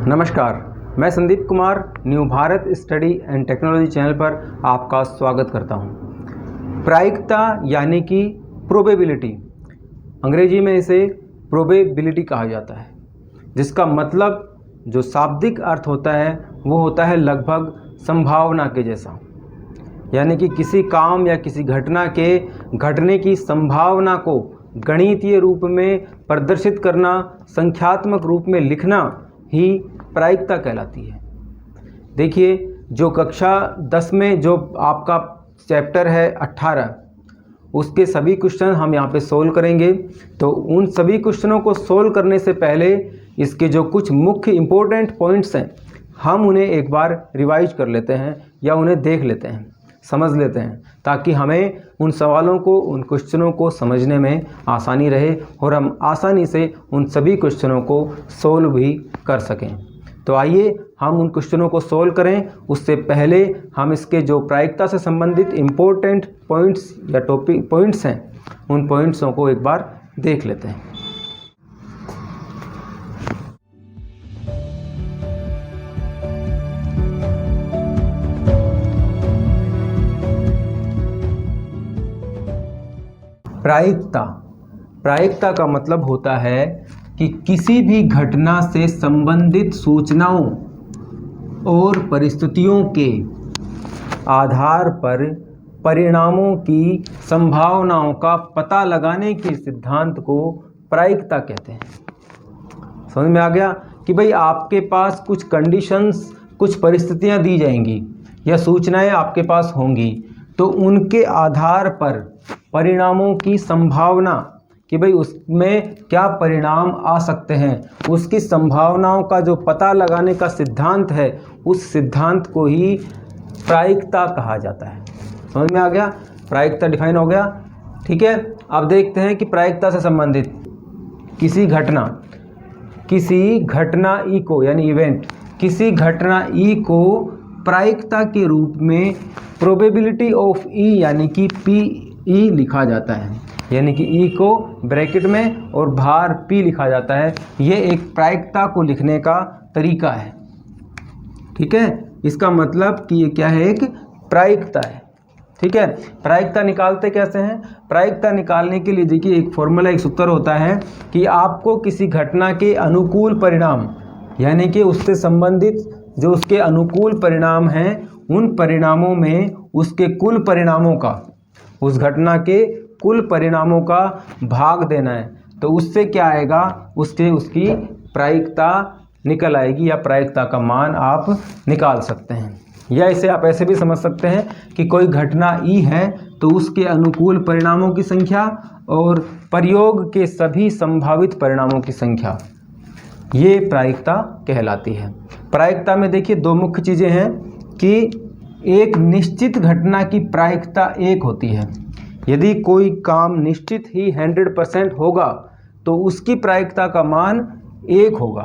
नमस्कार, मैं Sandeep Kumar new Bharat study and technology channel पर आपका स्वागत करता हूं। प्रायिकता यानी कि प्रोबेबिलिटी, अंग्रेजी में इसे प्रोबेबिलिटी कहा जाता है, जिसका मतलब जो शाब्दिक अर्थ होता है वो होता है लगभग संभावना के जैसा। यानी कि किसी काम या किसी घटना के घटने की संभावना को गणितीय रूप में प्रदर्शित करना, संख्यात्मक रूप में लिखना ही प्रायिकता कहलाती है। देखिए, जो कक्षा 10 में जो आपका चैप्टर है 18, उसके सभी क्वेश्चन हम यहाँ पे सोल्व करेंगे। तो उन सभी क्वेश्चनों को सोल्व करने से पहले इसके जो कुछ मुख्य इम्पोर्टेंट पॉइंट्स हैं, हम उन्हें एक बार रिवाइज कर लेते हैं या उन्हें देख लेते हैं, समझ लेते हैं, ताकि हमें उन सवालों को, उन क्वेश्चनों को समझने में आसानी रहे और हम आसानी से उन सभी क्वेश्चनों को सोल्व भी कर सकें। तो आइए हम उन क्वेश्चनों को सोल्व करें। उससे पहले हम इसके जो प्रायिकता से संबंधित इम्पोर्टेंट पॉइंट्स या टॉपिक पॉइंट्स हैं, उन पॉइंट्सों को एक बार देख लेते हैं। प्रायिकता का मतलब होता है कि किसी भी घटना से संबंधित सूचनाओं और परिस्थितियों के आधार पर परिणामों की संभावनाओं का पता लगाने के सिद्धांत को प्रायिकता कहते हैं। समझ में आ गया कि भाई आपके पास कुछ कंडीशंस, कुछ परिस्थितियां दी जाएंगी या सूचनाएं आपके पास होंगी, तो उनके आधार पर परिणामों की संभावना कि भाई उसमें क्या परिणाम आ सकते हैं, उसकी संभावनाओं का जो पता लगाने का सिद्धांत है, उस सिद्धांत को ही प्रायिकता कहा जाता है। समझ में आ गया? प्रायिकता डिफाइन हो गया। ठीक है, अब देखते हैं कि प्रायिकता से संबंधित किसी घटना ई को, यानी इवेंट, किसी घटना ई को प्रायिकता के रूप में प्रोबेबिलिटी ऑफ ई यानी कि पी ई लिखा जाता है। यानी कि ई को ब्रैकेट में और बाहर पी लिखा जाता है। ये एक प्रायिकता को लिखने का तरीका है। ठीक है, इसका मतलब कि ये क्या है, एक प्रायिकता है। ठीक है, प्रायिकता निकालते कैसे हैं? प्रायिकता निकालने के लिए देखिए एक फॉर्मूला, एक सूत्र होता है कि आपको किसी घटना के अनुकूल परिणाम, यानी कि उससे संबंधित जो उसके अनुकूल परिणाम हैं, उन परिणामों में उसके कुल परिणामों का, उस घटना के कुल परिणामों का भाग देना है। तो उससे क्या आएगा, उसकी प्रायिकता निकल आएगी या प्रायिकता का मान आप निकाल सकते हैं। या इसे आप ऐसे भी समझ सकते हैं कि कोई घटना ई है तो उसके अनुकूल परिणामों की संख्या और प्रयोग के सभी संभावित परिणामों की संख्या, ये प्रायिकता कहलाती है। प्रायिकता में देखिए दो मुख्य चीज़ें हैं कि एक निश्चित घटना की प्रायिकता एक होती है। यदि कोई काम निश्चित ही 100% होगा तो उसकी प्रायिकता का मान 1 होगा।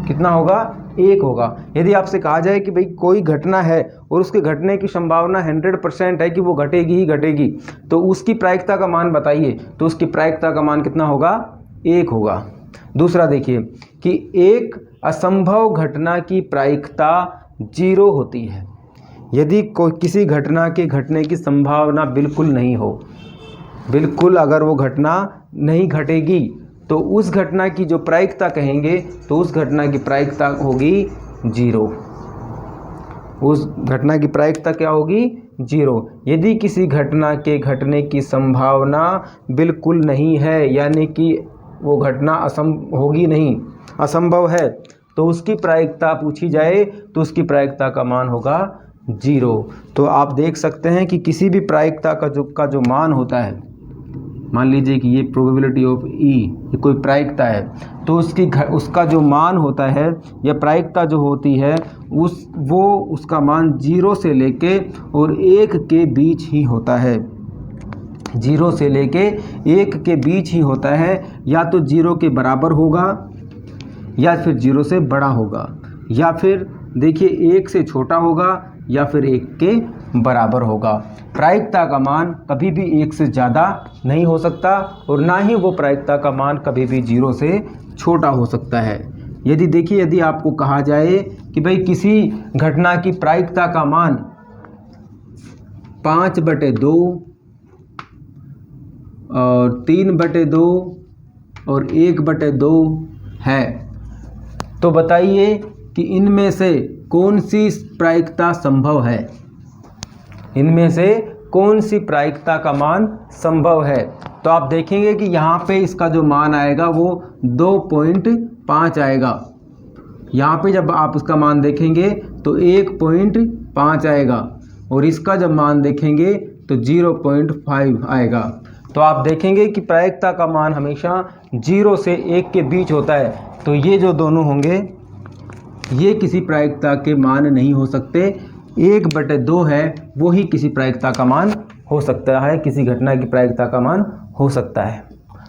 कितना होगा? 1 होगा। यदि आपसे कहा जाए कि भाई कोई घटना है और उसके घटने की संभावना 100% है कि वो घटेगी ही घटेगी, तो उसकी प्रायिकता का मान बताइए, तो उसकी प्रायिकता का मान कितना होगा? 1 होगा। दूसरा देखिए कि एक असंभव घटना की प्रायिकता 0 होती है। यदि कोई किसी घटना के घटने की संभावना बिल्कुल नहीं हो, बिल्कुल अगर वो घटना नहीं घटेगी, तो उस घटना की जो प्रायिकता कहेंगे, तो उस घटना की प्रायिकता होगी 0। उस घटना की प्रायिकता क्या होगी? 0। यदि किसी घटना के घटने की संभावना बिल्कुल नहीं है, यानी कि वो घटना होगी नहीं, असंभव है, तो उसकी प्रायिकता पूछी जाए तो उसकी प्रायिकता का मान होगा 0। तो आप देख सकते हैं कि किसी भी प्रायिकता का जो मान होता है, मान लीजिए कि ये प्रोबेबिलिटी ऑफ ई, ये कोई प्रायिकता है, तो उसका जो मान होता है या प्रायिकता जो होती है उसका मान 0 से लेके और 1 के बीच ही होता है। 0 से लेके 1 के बीच ही होता है। या तो 0 के बराबर होगा, या फिर 0 से बड़ा होगा, या फिर देखिए 1 से छोटा होगा, या फिर 1 के बराबर होगा। प्रायिकता का मान कभी भी 1 से ज़्यादा नहीं हो सकता और ना ही वो प्रायिकता का मान कभी भी 0 से छोटा हो सकता है। यदि देखिए, यदि आपको कहा जाए कि भाई किसी घटना की प्रायिकता का मान 5/2 और 3/2 और 1/2 है, तो बताइए कि इनमें से कौन सी प्रायिकता संभव है, इनमें से कौन सी प्रायिकता का मान संभव है। तो आप देखेंगे कि यहाँ पे इसका जो मान आएगा वो 2.5 आएगा। यहाँ पे जब आप उसका मान देखेंगे तो 1.5 आएगा और इसका जब मान देखेंगे तो 0.5 आएगा। तो आप देखेंगे कि प्रायिकता का मान हमेशा 0 से 1 के बीच होता है। तो ये जो दोनों होंगे ये किसी प्रायिकता के मान नहीं हो सकते। 1/2 है वो ही किसी प्रायिकता का मान हो सकता है, किसी घटना की प्रायिकता का मान हो सकता है।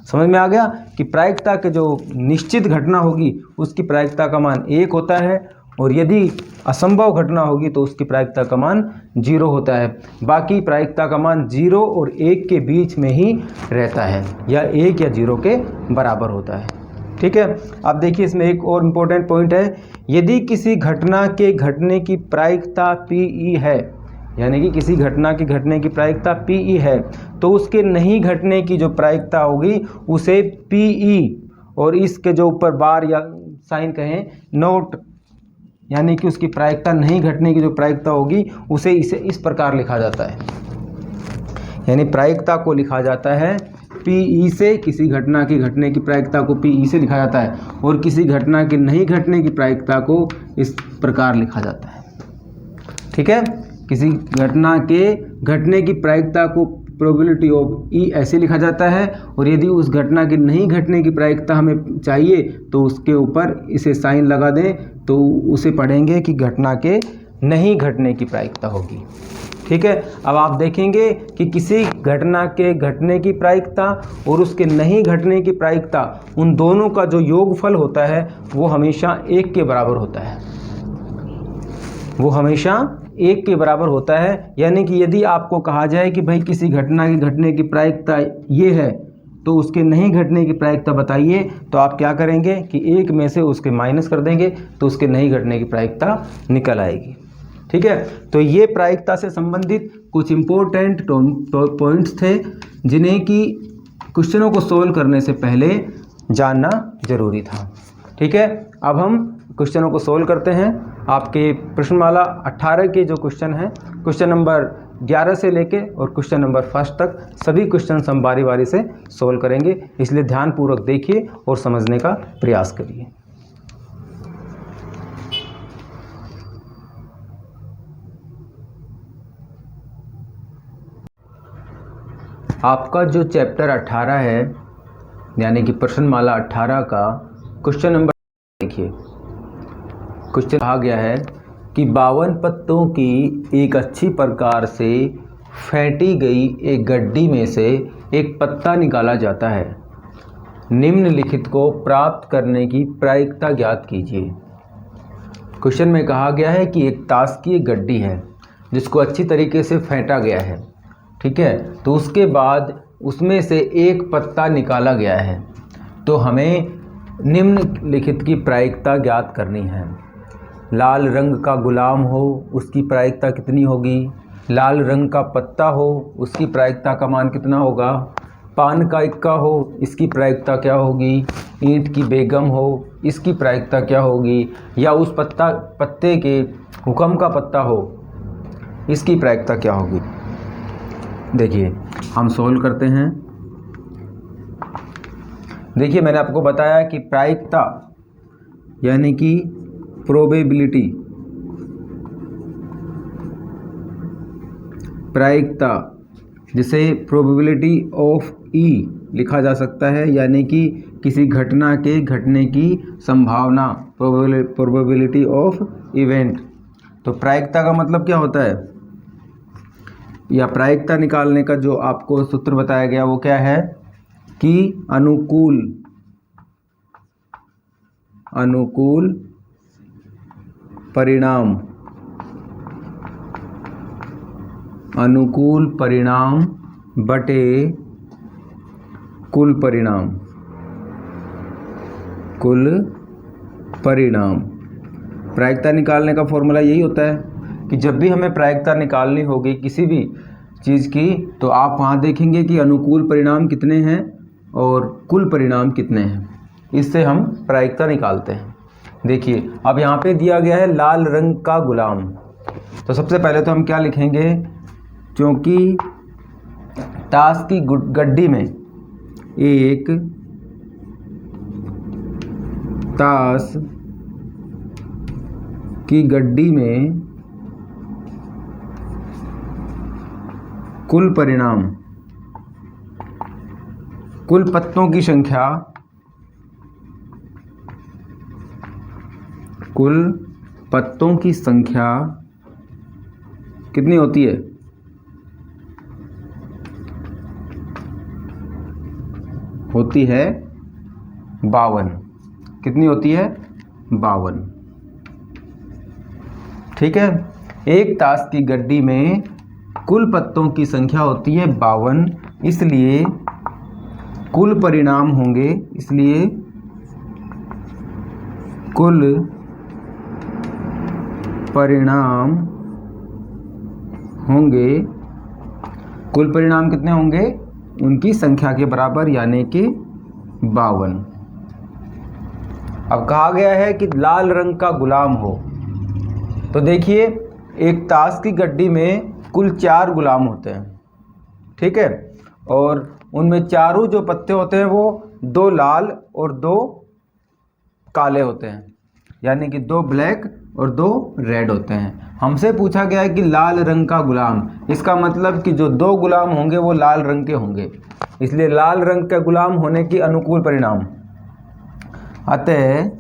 समझ में आ गया कि प्रायिकता के जो निश्चित घटना होगी उसकी प्रायिकता का मान 1 होता है और यदि असंभव घटना होगी तो उसकी प्रायिकता का मान 0 होता है। बाकी प्रायिकता का मान 0 और 1 के बीच में ही रहता है या 1 या 0 के बराबर होता है। ठीक है। अब देखिए इसमें एक और इम्पोर्टेंट पॉइंट है, यदि किसी घटना के घटने की प्रायिकता PE है, यानी कि किसी घटना की घटने की प्रायिकता PE है, तो उसके नहीं घटने की जो प्रायिकता होगी उसे PE और इसके जो ऊपर बार या साइन कहें नोट, यानी कि उसकी प्रायिकता नहीं घटने की जो प्रायिकता होगी उसे इसे इस प्रकार लिखा जाता है, यानी प्रायिकता को लिखा जाता है PE से, किसी घटना की घटने की प्रायिकता को PE से लिखा जाता है और किसी घटना के नहीं घटने की प्रायिकता को इस प्रकार लिखा जाता है। ठीक है। किसी घटना के घटने की प्रायिकता को प्रोबेबिलिटी ऑफ E ऐसे लिखा जाता है और यदि उस घटना के नहीं घटने की प्रायिकता हमें चाहिए तो उसके ऊपर इसे साइन लगा दें तो उसे पढ़ेंगे कि घटना के नहीं घटने की प्रायिकता होगी। ठीक है। अब आप देखेंगे कि किसी घटना के घटने की प्रायिकता और उसके नहीं घटने की प्रायिकता, उन दोनों का जो योगफल होता है वो हमेशा 1 के बराबर होता है, वो हमेशा 1 के बराबर होता है। यानी कि यदि आपको कहा जाए कि भाई किसी घटना की घटने की प्रायिकता ये है तो उसके नहीं घटने की प्रायिकता बताइए, तो आप क्या करेंगे कि 1 में से उसके माइनस कर देंगे तो उसके नहीं घटने की प्रायिकता निकल आएगी। ठीक है। तो ये प्रायिकता से संबंधित कुछ इम्पोर्टेंट पॉइंट्स थे जिन्हें कि क्वेश्चनों को सोल्व करने से पहले जानना जरूरी था। ठीक है। अब हम क्वेश्चनों को सोल्व करते हैं। आपके प्रश्नमाला 18 के जो क्वेश्चन हैं, क्वेश्चन नंबर 11 से लेके और क्वेश्चन नंबर 1 तक सभी क्वेश्चन हम बारी बारी से सोल्व करेंगे, इसलिए ध्यानपूर्वक देखिए और समझने का प्रयास करिए। आपका जो चैप्टर 18 है यानी कि प्रश्नमाला 18 का क्वेश्चन नंबर देखिए। क्वेश्चन कहा गया है कि 52 पत्तों की एक अच्छी प्रकार से फेंटी गई एक गड्डी में से एक पत्ता निकाला जाता है। निम्नलिखित को प्राप्त करने की प्रायिकता ज्ञात कीजिए। क्वेश्चन में कहा गया है कि एक ताश की एक गड्डी है जिसको अच्छी तरीके से फेंटा गया है। ठीक है। तो उसके बाद उसमें से एक पत्ता निकाला गया है, तो हमें निम्नलिखित की प्रायिकता ज्ञात करनी है। लाल रंग का गुलाम हो उसकी प्रायिकता कितनी होगी, लाल रंग का पत्ता हो उसकी प्रायिकता का मान कितना होगा, पान का इक्का हो इसकी प्रायिकता क्या होगी, ईंट की बेगम हो इसकी प्रायिकता क्या होगी, या उस पत्ते के हुक्म का पत्ता हो इसकी प्रायिकता क्या होगी। देखिए हम सोल्व करते हैं। देखिए मैंने आपको बताया कि प्रायिकता यानी कि प्रोबेबिलिटी, प्रायिकता जिसे प्रोबेबिलिटी ऑफ E लिखा जा सकता है, यानी कि किसी घटना के घटने की संभावना, प्रोबेबिलिटी ऑफ इवेंट। तो प्रायिकता का मतलब क्या होता है, या प्रायिकता निकालने का जो आपको सूत्र बताया गया वो क्या है कि अनुकूल परिणाम बटे कुल परिणाम। प्रायिकता निकालने का फॉर्मूला यही होता है कि जब भी हमें प्रायिकता निकालनी होगी किसी भी चीज़ की, तो आप वहाँ देखेंगे कि अनुकूल परिणाम कितने हैं और कुल परिणाम कितने हैं, इससे हम प्रायिकता निकालते हैं। देखिए अब यहाँ पे दिया गया है लाल रंग का गुलाम, तो सबसे पहले तो हम क्या लिखेंगे, क्योंकि ताश की गड्डी में एक ताश की गड्डी में कुल परिणाम, कुल पत्तों की संख्या, कुल पत्तों की संख्या कितनी होती है, होती है 52। कितनी होती है, 52। ठीक है, एक ताश की गड्डी में कुल पत्तों की संख्या होती है 52, इसलिए कुल परिणाम होंगे, इसलिए कुल परिणाम होंगे, कुल परिणाम कितने होंगे, उनकी संख्या के बराबर यानी कि 52। अब कहा गया है कि लाल रंग का गुलाम हो, तो देखिए एक ताश की गड्डी में कुल 4 गुलाम होते हैं, ठीक है, और उनमें चारों जो पत्ते होते हैं वो 2 लाल और 2 काले होते हैं, यानी कि 2 ब्लैक और 2 रेड होते हैं। हमसे पूछा गया है कि लाल रंग का गुलाम, इसका मतलब कि जो 2 गुलाम होंगे वो लाल रंग के होंगे, इसलिए लाल रंग का गुलाम होने की अनुकूल परिणाम, अतः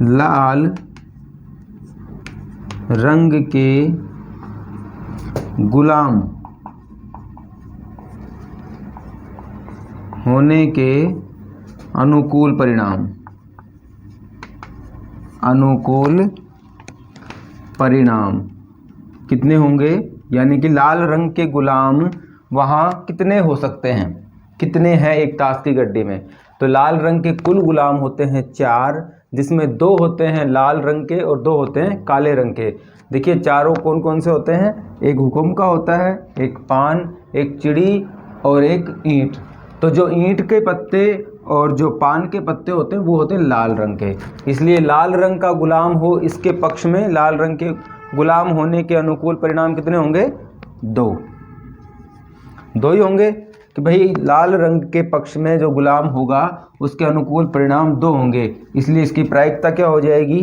लाल रंग के गुलाम होने के अनुकूल परिणाम, अनुकूल परिणाम कितने होंगे, यानी कि लाल रंग के गुलाम वहाँ कितने हो सकते हैं, कितने हैं एक ताश की गड्डी में, तो लाल रंग के कुल गुलाम होते हैं 4, जिसमें 2 होते हैं लाल रंग के और 2 होते हैं काले रंग के। देखिए चारों कौन कौन से होते हैं, एक हुक्म का होता है, एक पान, एक चिड़ी और एक ईंट। तो जो ईंट के पत्ते और जो पान के पत्ते होते हैं वो होते हैं लाल रंग के, इसलिए लाल रंग का गुलाम हो इसके पक्ष में लाल रंग के गुलाम होने के अनुकूल परिणाम कितने होंगे, 2 ही होंगे कि भाई लाल रंग के पक्ष में जो गुलाम होगा उसके अनुकूल परिणाम 2 होंगे, इसलिए इसकी प्रायिकता क्या हो जाएगी,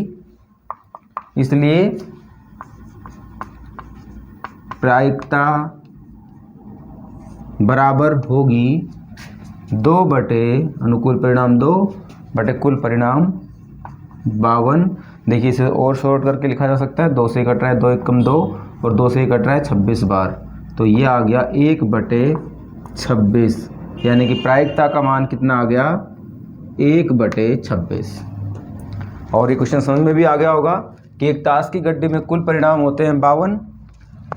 इसलिए प्रायिकता बराबर होगी 2 बटे अनुकूल परिणाम 2 बटे कुल परिणाम 52। देखिए इसे और शॉर्ट करके लिखा जा सकता है, 2 से कट रहा है 2 एकम 2 और 2 से कट रहा है 26 बार, तो ये आ गया 1 बटे 26, यानी कि प्रायिकता का मान कितना आ गया, 1 बटे 26। और ये क्वेश्चन समझ में भी आ गया होगा कि एक ताश की गड्डी में कुल परिणाम होते हैं 52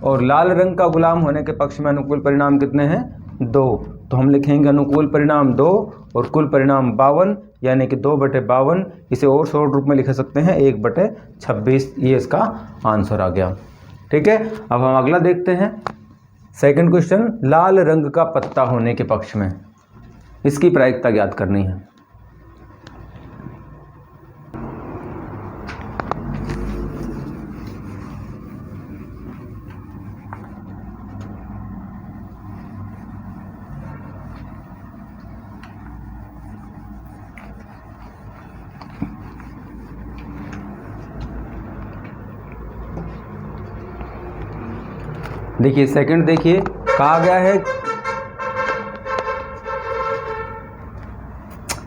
और लाल रंग का गुलाम होने के पक्ष में अनुकूल परिणाम कितने हैं, 2, तो हम लिखेंगे अनुकूल परिणाम 2 और कुल परिणाम 52, यानी कि 2 बटे 52। इसे और शॉर्ट रूप में लिख सकते हैं 1 बटे 26, ये इसका आंसर आ गया। ठीक है, अब हम अगला देखते हैं। सेकंड क्वेश्चन, लाल रंग का पत्ता होने के पक्ष में इसकी प्रायिकता ज्ञात करनी है। देखिए सेकंड, देखिए कहा गया है,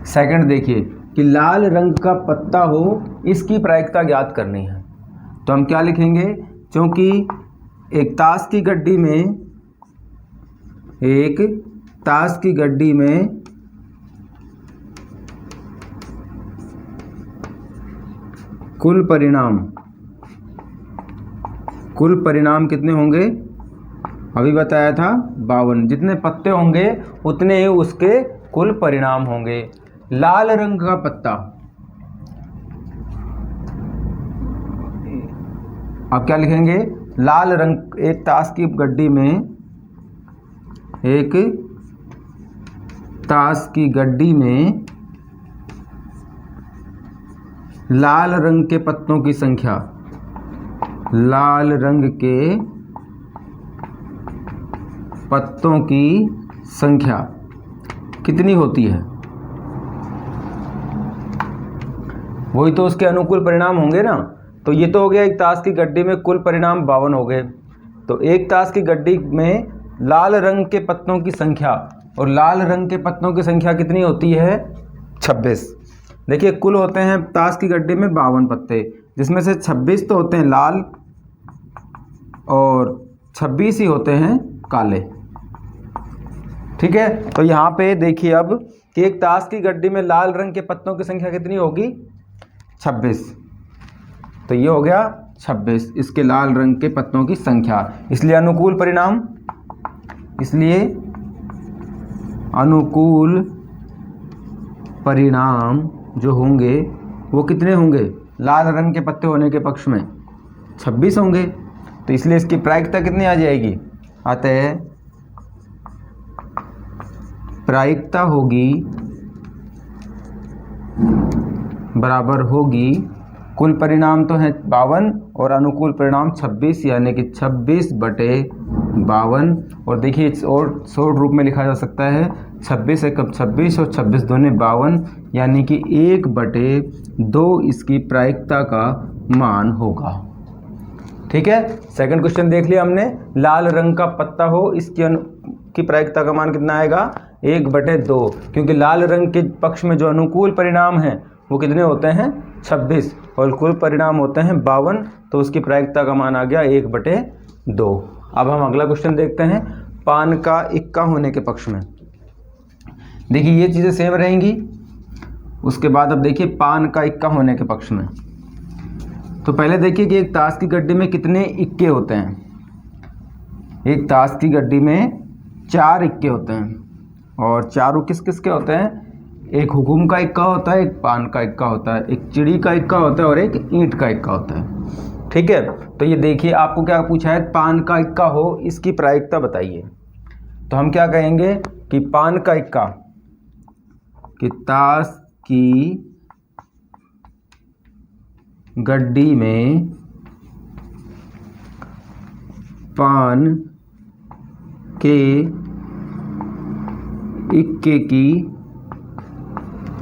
सेकंड देखिए कि लाल रंग का पत्ता हो इसकी प्रायिकता ज्ञात करनी है। तो हम क्या लिखेंगे, क्योंकि एक ताश की गड्डी में कुल परिणाम कितने होंगे, अभी बताया था 52, जितने पत्ते होंगे उतने ही उसके कुल परिणाम होंगे। लाल रंग का पत्ता, आप क्या लिखेंगे? लाल रंग, एक ताश की गड्डी में, एक ताश की गड्डी में लाल रंग के पत्तों की संख्या, लाल रंग के पत्तों की संख्या कितनी होती है? वही तो उसके अनुकूल परिणाम होंगे ना। तो ये तो हो गया एक ताश की गड्डी में कुल परिणाम 52 हो गए। तो एक ताश की गड्डी में लाल रंग के पत्तों की संख्या, और लाल रंग के पत्तों की संख्या कितनी होती है? 26। देखिए कुल होते हैं ताश की गड्डी में 52 पत्ते, जिसमें से 26 तो होते हैं लाल और 26 ही होते हैं काले। ठीक है, तो यहाँ पे देखिए अब कि एक ताश की गड्डी में लाल रंग के पत्तों की संख्या कितनी होगी? 26। तो ये हो गया 26 इसके लाल रंग के पत्तों की संख्या। इसलिए अनुकूल परिणाम, इसलिए अनुकूल परिणाम जो होंगे वो कितने होंगे? लाल रंग के पत्ते होने के पक्ष में 26 होंगे। तो इसलिए इसकी प्रायिकता कितनी आ जाएगी? अतः प्रायिकता होगी बराबर होगी, कुल परिणाम तो है 52 और अनुकूल परिणाम 26, यानी कि 26/52। और देखिए और शॉर्ट रूप में लिखा जा सकता है 26 एकम 26 और 26 दूने 52, यानी कि 1/2 इसकी प्रायिकता का मान होगा। ठीक है, सेकंड क्वेश्चन देख लिया हमने। लाल रंग का पत्ता हो, इसकी प्रायिकता का मान कितना आएगा? 1/2, क्योंकि लाल रंग के पक्ष में जो अनुकूल परिणाम हैं वो कितने होते हैं? 26, और कुल परिणाम होते हैं 52, तो उसकी प्रायिकता का मान आ गया 1/2। अब हम अगला क्वेश्चन देखते हैं। पान का इक्का होने के पक्ष में, देखिए ये चीज़ें सेम रहेंगी। उसके बाद अब देखिए पान का इक्का होने के पक्ष में, तो पहले देखिए कि एक ताश की गड्डी में कितने इक्के होते हैं। एक ताश की गड्डी में 4 इक्के होते हैं, और चारों किस किस के होते हैं? एक हुकुम का इक्का होता है, एक पान का इक्का होता है, एक चिड़ी का इक्का होता है और एक ईंट का इक्का होता है। ठीक है, तो ये देखिए आपको क्या पूछा है? पान का इक्का हो, इसकी प्रायिकता बताइए। तो हम क्या कहेंगे कि पान का इक्का, कि ताश की गड्डी में पान के इक्के की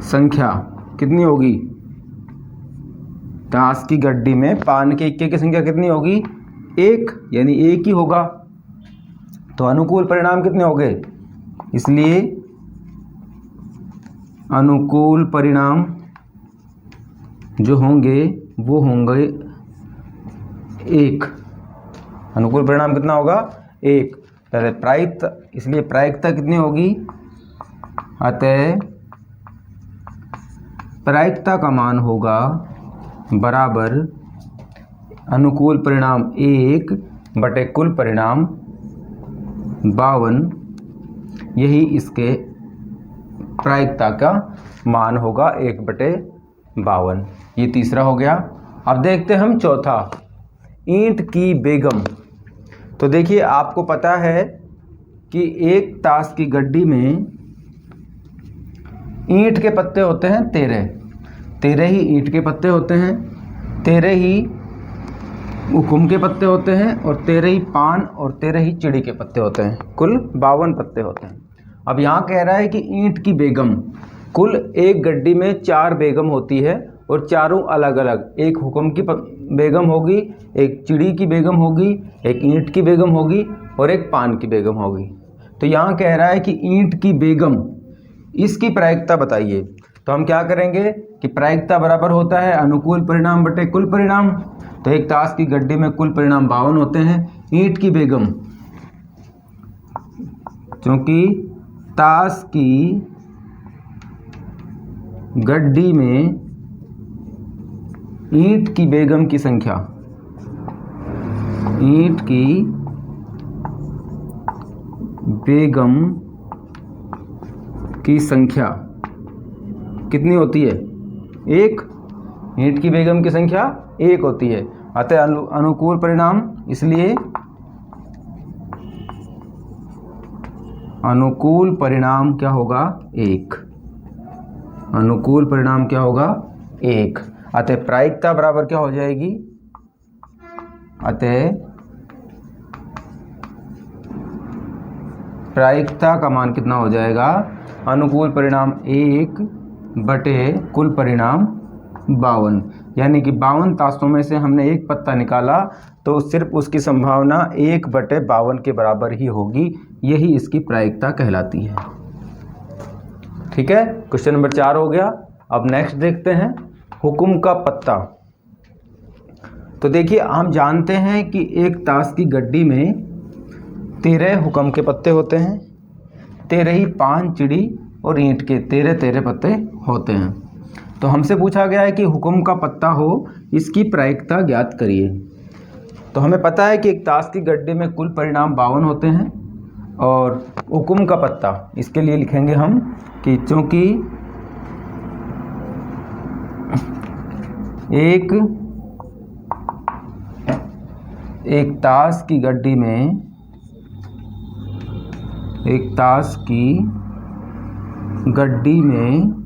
संख्या कितनी होगी? ताश की गड्डी में पान के इक्के की संख्या कितनी होगी? 1, यानी 1 ही होगा। तो अनुकूल परिणाम कितने हो गए? इसलिए अनुकूल परिणाम जो होंगे वो होंगे 1। अनुकूल परिणाम कितना होगा? 1। प्रायिकता, इसलिए प्रायिकता कितनी होगी? अतः प्रायिकता का मान होगा बराबर अनुकूल परिणाम 1 कुल परिणाम 52, यही इसके प्रायिकता का मान होगा 1/52। ये तीसरा हो गया। अब देखते हैं हम चौथा, ईंट की बेगम। तो देखिए आपको पता है कि एक ताश की गड्डी में ईंट के पत्ते होते हैं 13 ही ईंट के पत्ते होते हैं, 13 ही हुकुम के पत्ते होते हैं, और 13 ही पान और 13 ही चिड़ी के पत्ते होते हैं। कुल 52 पत्ते होते हैं। अब यहाँ कह रहा है कि ईंट की बेगम, कुल एक गड्डी में 4 बेगम होती है, और चारों अलग अलग, एक हुकुम की बेगम होगी, एक चिड़ी की बेगम होगी, एक ईंट की बेगम होगी और एक पान की बेगम होगी। तो यहाँ कह रहा है कि ईंट की बेगम, इसकी प्रायिकता बताइए। तो हम क्या करेंगे कि प्रायिकता बराबर होता है अनुकूल परिणाम बटे कुल परिणाम। तो एक ताश की गड्डी में कुल परिणाम 52 होते हैं। ईंट की बेगम, क्योंकि ताश की गड्डी में ईंट की बेगम की संख्या, ईंट की बेगम की संख्या कितनी होती है? 1। ईंट की बेगम की संख्या 1 होती है, अतः अनुकूल परिणाम, इसलिए अनुकूल परिणाम क्या होगा? 1। अनुकूल परिणाम क्या होगा? 1। अतः प्रायिकता बराबर क्या हो जाएगी? अतः प्रायिकता का मान कितना हो जाएगा? अनुकूल परिणाम 1 बटे कुल परिणाम 52, यानी कि 52 ताशों में से हमने एक पत्ता निकाला तो सिर्फ उसकी संभावना 1 बटे 52 के बराबर ही होगी। यही इसकी प्रायिकता कहलाती है। ठीक है, क्वेश्चन नंबर 4 हो गया। अब नेक्स्ट देखते हैं, हुक्म का पत्ता। तो देखिए, हम जानते हैं कि एक ताश की गड्डी में 13 हुक्म के पत्ते होते हैं, 13 ही पान, चिड़ी और ईंट के 13 पत्ते होते हैं। तो हमसे पूछा गया है कि हुक्म का पत्ता हो, इसकी प्रायिकता ज्ञात करिए। तो हमें पता है कि एक ताश की गड्डी में कुल परिणाम 52 होते हैं और हुक्म का पत्ता, इसके लिए लिखेंगे हम कि चूँकि एक ताश की गड्डी में, एक ताश की गड्डी में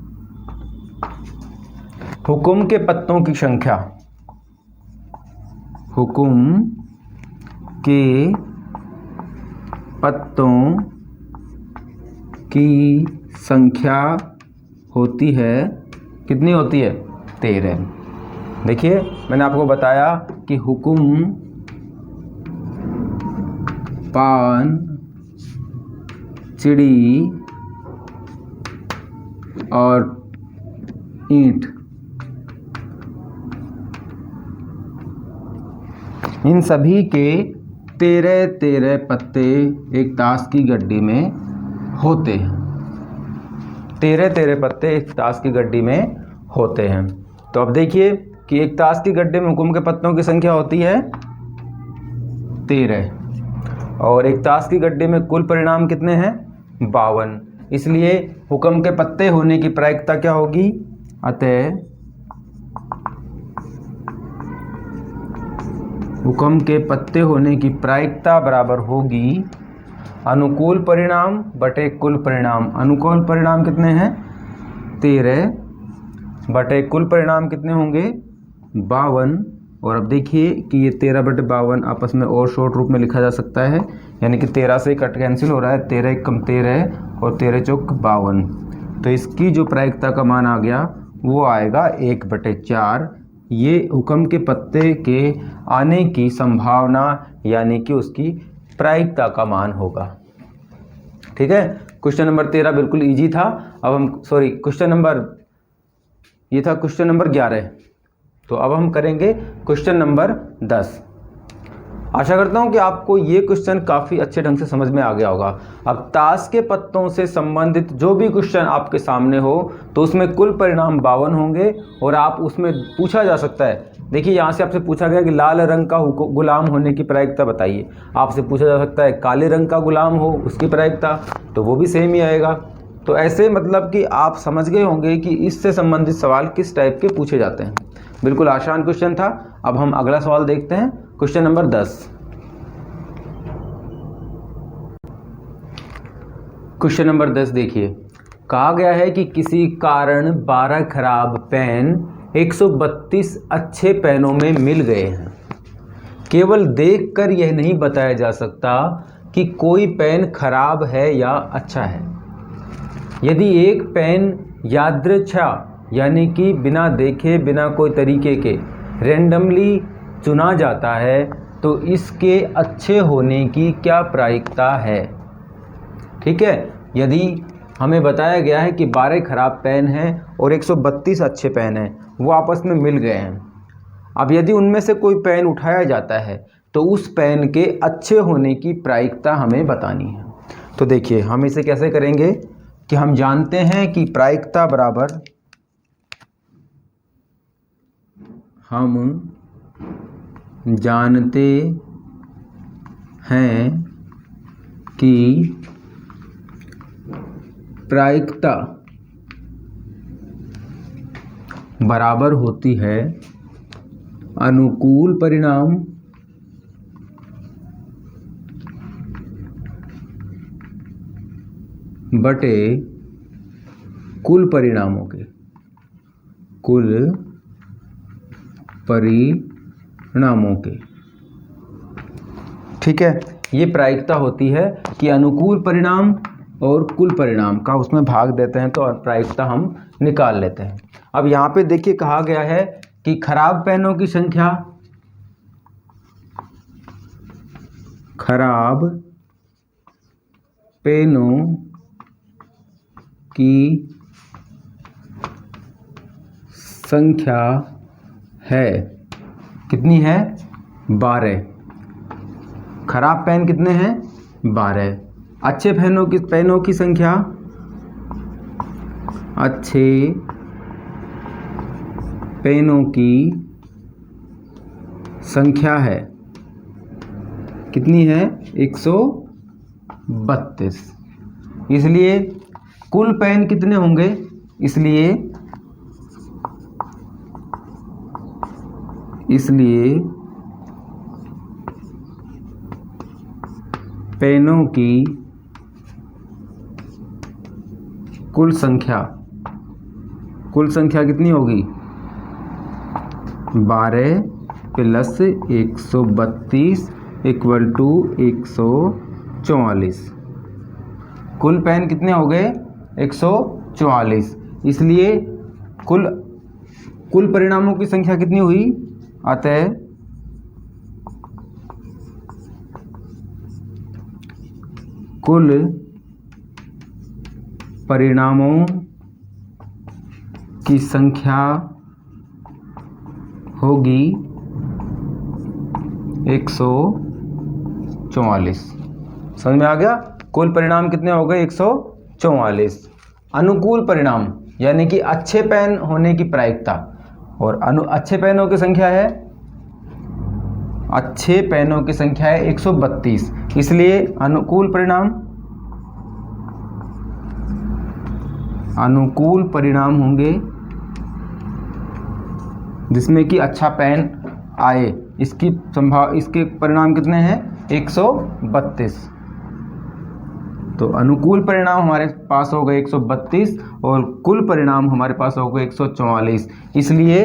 हुक्म के पत्तों की संख्या, हुक्म के पत्तों की संख्या होती है, कितनी होती है? 13। देखिए, मैंने आपको बताया कि हुक्म, पान, चिड़ी और ईंट, इन सभी के 13 पत्ते एक ताश की गड्डी में होते हैं। 13 पत्ते एक ताश की गड्डी में होते हैं। तो अब देखिए कि एक ताश की गड्डी में हुक्म के पत्तों की संख्या होती है 13 और एक ताश की गड्डी में कुल परिणाम कितने हैं? 52। इसलिए हुक्म के पत्ते होने की प्रायिकता क्या होगी? अतः हुक्म के पत्ते होने की प्रायिकता बराबर होगी अनुकूल परिणाम बटे कुल परिणाम। अनुकूल परिणाम कितने हैं? 13 बटे कुल परिणाम कितने होंगे? 52। और अब देखिए कि ये 13 बटे 52 आपस में और शॉर्ट रूप में लिखा जा सकता है, यानी कि 13 से कट कैंसिल हो रहा है, 13 कम 13 और 13 चौक 52। तो इसकी जो प्रायिकता का मान आ गया वो आएगा 1 बटे 4। ये हुक्म के पत्ते के आने की संभावना यानी कि उसकी प्रायिकता का मान होगा। ठीक है, क्वेश्चन नंबर 13 बिल्कुल इजी था। अब हम क्वेश्चन नंबर 11। तो अब हम करेंगे क्वेश्चन नंबर 10। आशा करता हूं कि आपको ये क्वेश्चन काफ़ी अच्छे ढंग से समझ में आ गया होगा। अब ताश के पत्तों से संबंधित जो भी क्वेश्चन आपके सामने हो तो उसमें कुल परिणाम 52 होंगे और आप उसमें पूछा जा सकता है। देखिए, यहाँ से आपसे पूछा गया कि लाल रंग का गुलाम होने की प्रायिकता बताइए। आपसे पूछा जा सकता है काले रंग का गुलाम हो, उसकी प्रायिकता, तो वो भी सेम ही आएगा। तो ऐसे मतलब कि आप समझ गए होंगे कि इससे संबंधित सवाल किस टाइप के पूछे जाते हैं। बिल्कुल आसान क्वेश्चन था। अब हम अगला सवाल देखते हैं, क्वेश्चन नंबर 10। क्वेश्चन नंबर 10 देखिए, कहा गया है कि किसी कारण 12 खराब पेन 132 अच्छे पेनों में मिल गए हैं। केवल देखकर यह नहीं बताया जा सकता कि कोई पेन खराब है या अच्छा है। यदि एक पेन यादृच्छा यानी कि बिना देखे, बिना कोई तरीके के रैंडमली चुना जाता है तो इसके अच्छे होने की क्या प्रायिकता है? ठीक है, यदि हमें बताया गया है कि 12 खराब पेन हैं और 132 अच्छे पेन हैं, वो आपस में मिल गए हैं। अब यदि उनमें से कोई पेन उठाया जाता है तो उस पेन के अच्छे होने की प्रायिकता हमें बतानी है। तो देखिए, हम इसे कैसे करेंगे कि हम जानते हैं कि प्रायिकता बराबर, हम जानते हैं कि प्रायिकता बराबर होती है अनुकूल परिणाम बटे कुल परिणामों के, कुल परिणामों के। ठीक है, ये प्रायिकता होती है कि अनुकूल परिणाम और कुल परिणाम का उसमें भाग देते हैं तो प्रायिकता हम निकाल लेते हैं। अब यहाँ पे देखिए कहा गया है कि खराब पेनों की संख्या, खराब पेनों की संख्या है, कितनी है? 12। खराब पेन कितने हैं? 12। अच्छे पेनों की संख्या, अच्छे पेनों की संख्या है, कितनी है? 132। इसलिए कुल पेन कितने होंगे? इसलिए पेनों की कुल संख्या कितनी होगी? 12 प्लस 132 इक्वल टू 144। कुल पेन कितने हो गए? 144। इसलिए कुल परिणामों की संख्या कितनी हुई? अतः कुल परिणामों की संख्या होगी 144। समझ में आ गया? कुल परिणाम कितने हो गए? 144। अनुकूल परिणाम यानी कि अच्छे पेन होने की प्रायिकता, और अच्छे पेनों की संख्या है, अच्छे पेनों की संख्या है 132। इसलिए अनुकूल परिणाम होंगे जिसमें कि अच्छा पेन आए, इसके परिणाम कितने हैं? 132। तो अनुकूल परिणाम हमारे पास हो गए 132 और कुल परिणाम हमारे पास हो गए 144। इसलिए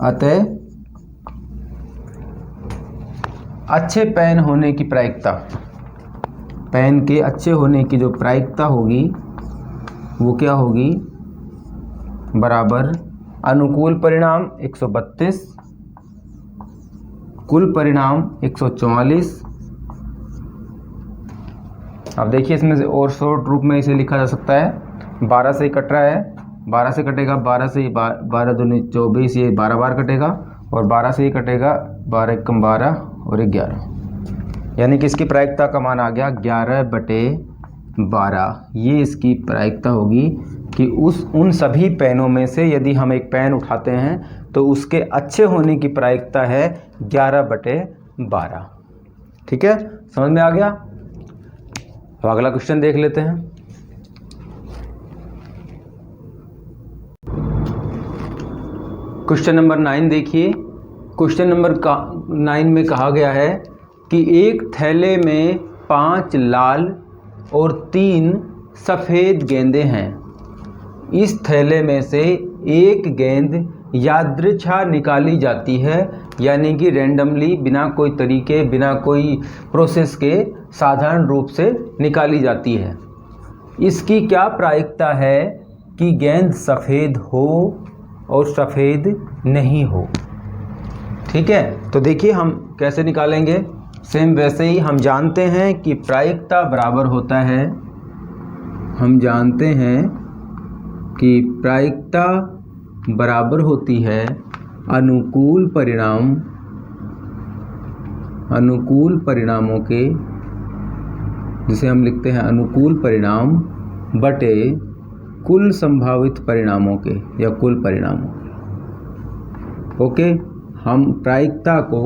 अतः अच्छे पेन होने की प्रायिकता, पेन के अच्छे होने की जो प्रायिकता होगी वो क्या होगी? बराबर अनुकूल परिणाम 132, कुल परिणाम 144। अब देखिए इसमें से और शॉर्ट रूप में इसे लिखा जा सकता है। 12 से कट रहा है, 12 से कटेगा, 12 से 12 दूनी 24, ये 12 बार कटेगा, और 12 से ही कटेगा 12 एकम 12 और 11, यानी कि इसकी प्रायिकता का मान आ गया 11/12। ये इसकी प्रायिकता होगी कि उन सभी पेनों में से यदि हम एक पेन उठाते हैं तो उसके अच्छे होने की प्रायिकता है 11/12। ठीक है, समझ में आ गया? अब अगला क्वेश्चन देख लेते हैं। क्वेश्चन नंबर 9 देखिए। क्वेश्चन नंबर 9 में कहा गया है कि एक थैले में 5 लाल और 3 सफ़ेद गेंदें हैं। इस थैले में से एक गेंद यादृच्छा निकाली जाती है, यानी कि रैंडमली, बिना कोई तरीके, बिना कोई प्रोसेस के साधारण रूप से निकाली जाती है। इसकी क्या प्रायिकता है कि गेंद सफ़ेद हो और सफ़ेद नहीं हो? ठीक है, तो देखिए हम कैसे निकालेंगे। सेम वैसे ही हम जानते हैं कि प्रायिकता बराबर होता है, हम जानते हैं कि प्रायिकता बराबर होती है अनुकूल परिणामों के, जिसे हम लिखते हैं अनुकूल परिणाम बटे कुल संभावित परिणामों के या कुल परिणामों के। ओके, हम प्रायिकता को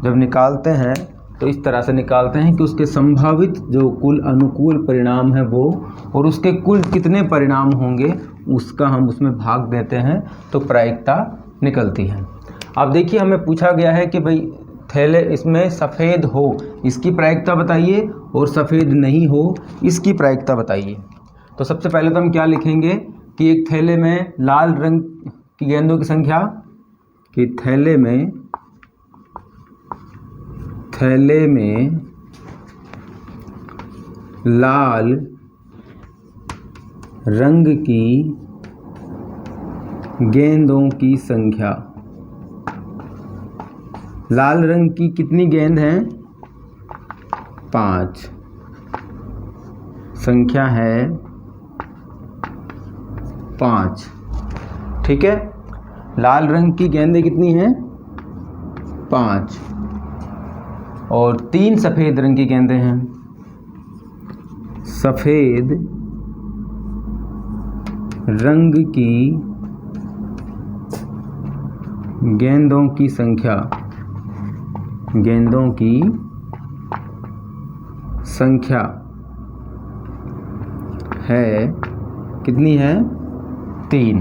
जब निकालते हैं तो इस तरह से निकालते हैं कि उसके संभावित जो कुल अनुकूल परिणाम है वो, और उसके कुल कितने परिणाम होंगे उसका हम उसमें भाग देते हैं तो प्रायिकता निकलती है। अब देखिए हमें पूछा गया है कि भाई थैले इसमें सफ़ेद हो इसकी प्रायिकता बताइए और सफ़ेद नहीं हो इसकी प्रायिकता बताइए। तो सबसे पहले तो हम क्या लिखेंगे कि एक थैले में लाल रंग की गेंदों की संख्या, कि थैले में लाल रंग की गेंदों की संख्या, लाल रंग की कितनी गेंद हैं? 5, संख्या है 5। ठीक है, लाल रंग की गेंदें कितनी हैं? 5 और 3 सफ़ेद रंग की गेंदें हैं। सफ़ेद रंग की गेंदों की संख्या है कितनी है? 3।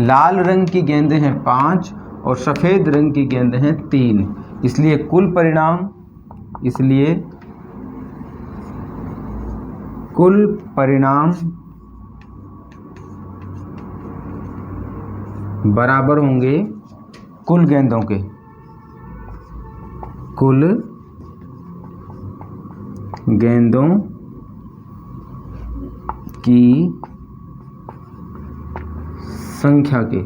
लाल रंग की गेंदें हैं 5 और सफ़ेद रंग की गेंदें हैं 3, इसलिए कुल परिणाम बराबर होंगे कुल गेंदों के, कुल गेंदों की संख्या के।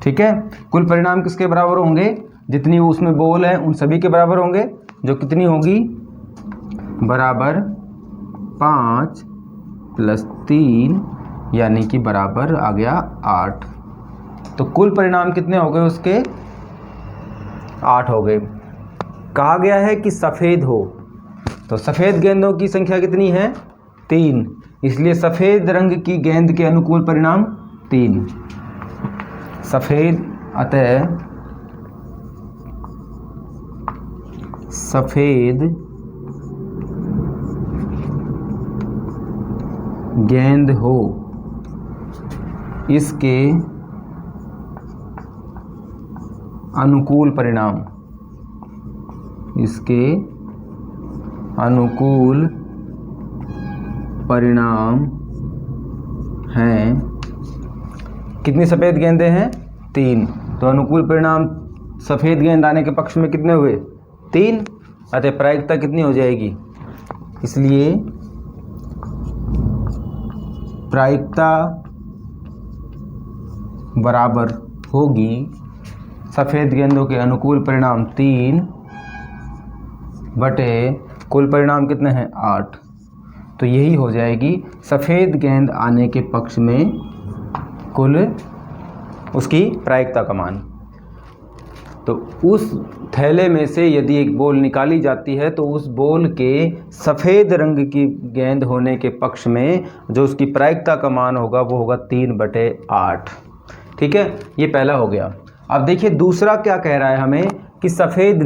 ठीक है, कुल परिणाम किसके बराबर होंगे? जितनी उसमें बॉल है उन सभी के बराबर होंगे, जो कितनी होगी? बराबर 5 + 3 यानी कि बराबर आ गया 8। तो कुल परिणाम कितने हो गए उसके? 8 हो गए। कहा गया है कि सफ़ेद हो, तो सफ़ेद गेंदों की संख्या कितनी है? 3, इसलिए सफ़ेद रंग की गेंद के अनुकूल परिणाम 3। अतः सफ़ेद गेंद हो इसके अनुकूल परिणाम हैं। कितनी सफ़ेद गेंदें हैं? 3, तो अनुकूल परिणाम सफ़ेद गेंद आने के पक्ष में कितने हुए? 3। अतः प्रायिकता कितनी हो जाएगी? इसलिए प्रायिकता बराबर होगी सफ़ेद गेंदों के अनुकूल परिणाम 3 बटे कुल परिणाम कितने हैं? 8। तो यही हो जाएगी सफ़ेद गेंद आने के पक्ष में कुल उसकी प्रायिकता का मान। तो उस थैले में से यदि एक बॉल निकाली जाती है तो उस बॉल के सफ़ेद रंग की गेंद होने के पक्ष में जो उसकी प्रायिकता का मान होगा वो होगा 3/8। ठीक है, ये पहला हो गया। अब देखिए दूसरा क्या कह रहा है हमें कि सफ़ेद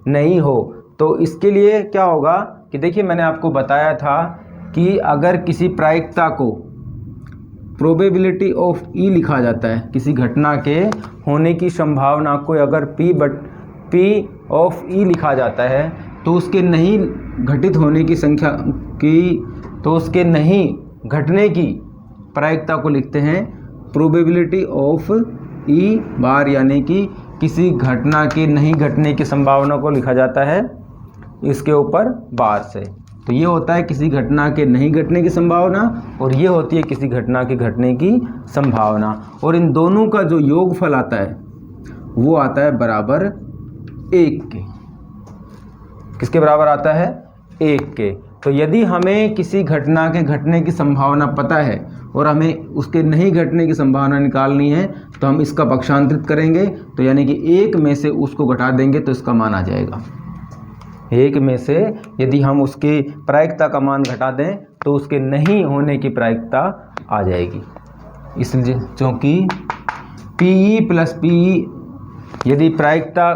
नहीं हो। तो इसके लिए क्या होगा कि देखिए मैंने आपको बताया था कि अगर किसी प्रायिकता को प्रोबेबिलिटी ऑफ ई लिखा जाता है, किसी घटना के होने की संभावना को अगर P ऑफ ई लिखा जाता है तो उसके नहीं घटित होने की संख्या की, तो उसके नहीं घटने की प्रायिकता को लिखते हैं प्रोबेबिलिटी ऑफ ई बार, यानी कि किसी घटना के नहीं घटने की संभावना को लिखा जाता है इसके ऊपर बार से। तो ये होता है किसी घटना के नहीं घटने की संभावना और ये होती है किसी घटना के घटने की संभावना, और इन दोनों का जो योगफल आता है वो आता है बराबर 1 के। किसके बराबर आता है? 1 के। तो यदि हमें किसी घटना के घटने की संभावना पता है और हमें उसके नहीं घटने की संभावना निकालनी है तो हम इसका पक्षांतरित करेंगे, तो यानी कि 1 में से उसको घटा देंगे तो इसका मान आ जाएगा। 1 में से यदि हम उसकी प्रायिकता का मान घटा दें तो उसके नहीं होने की प्रायिकता आ जाएगी। इसलिए क्योंकि PE + PE, यदि प्रायिकता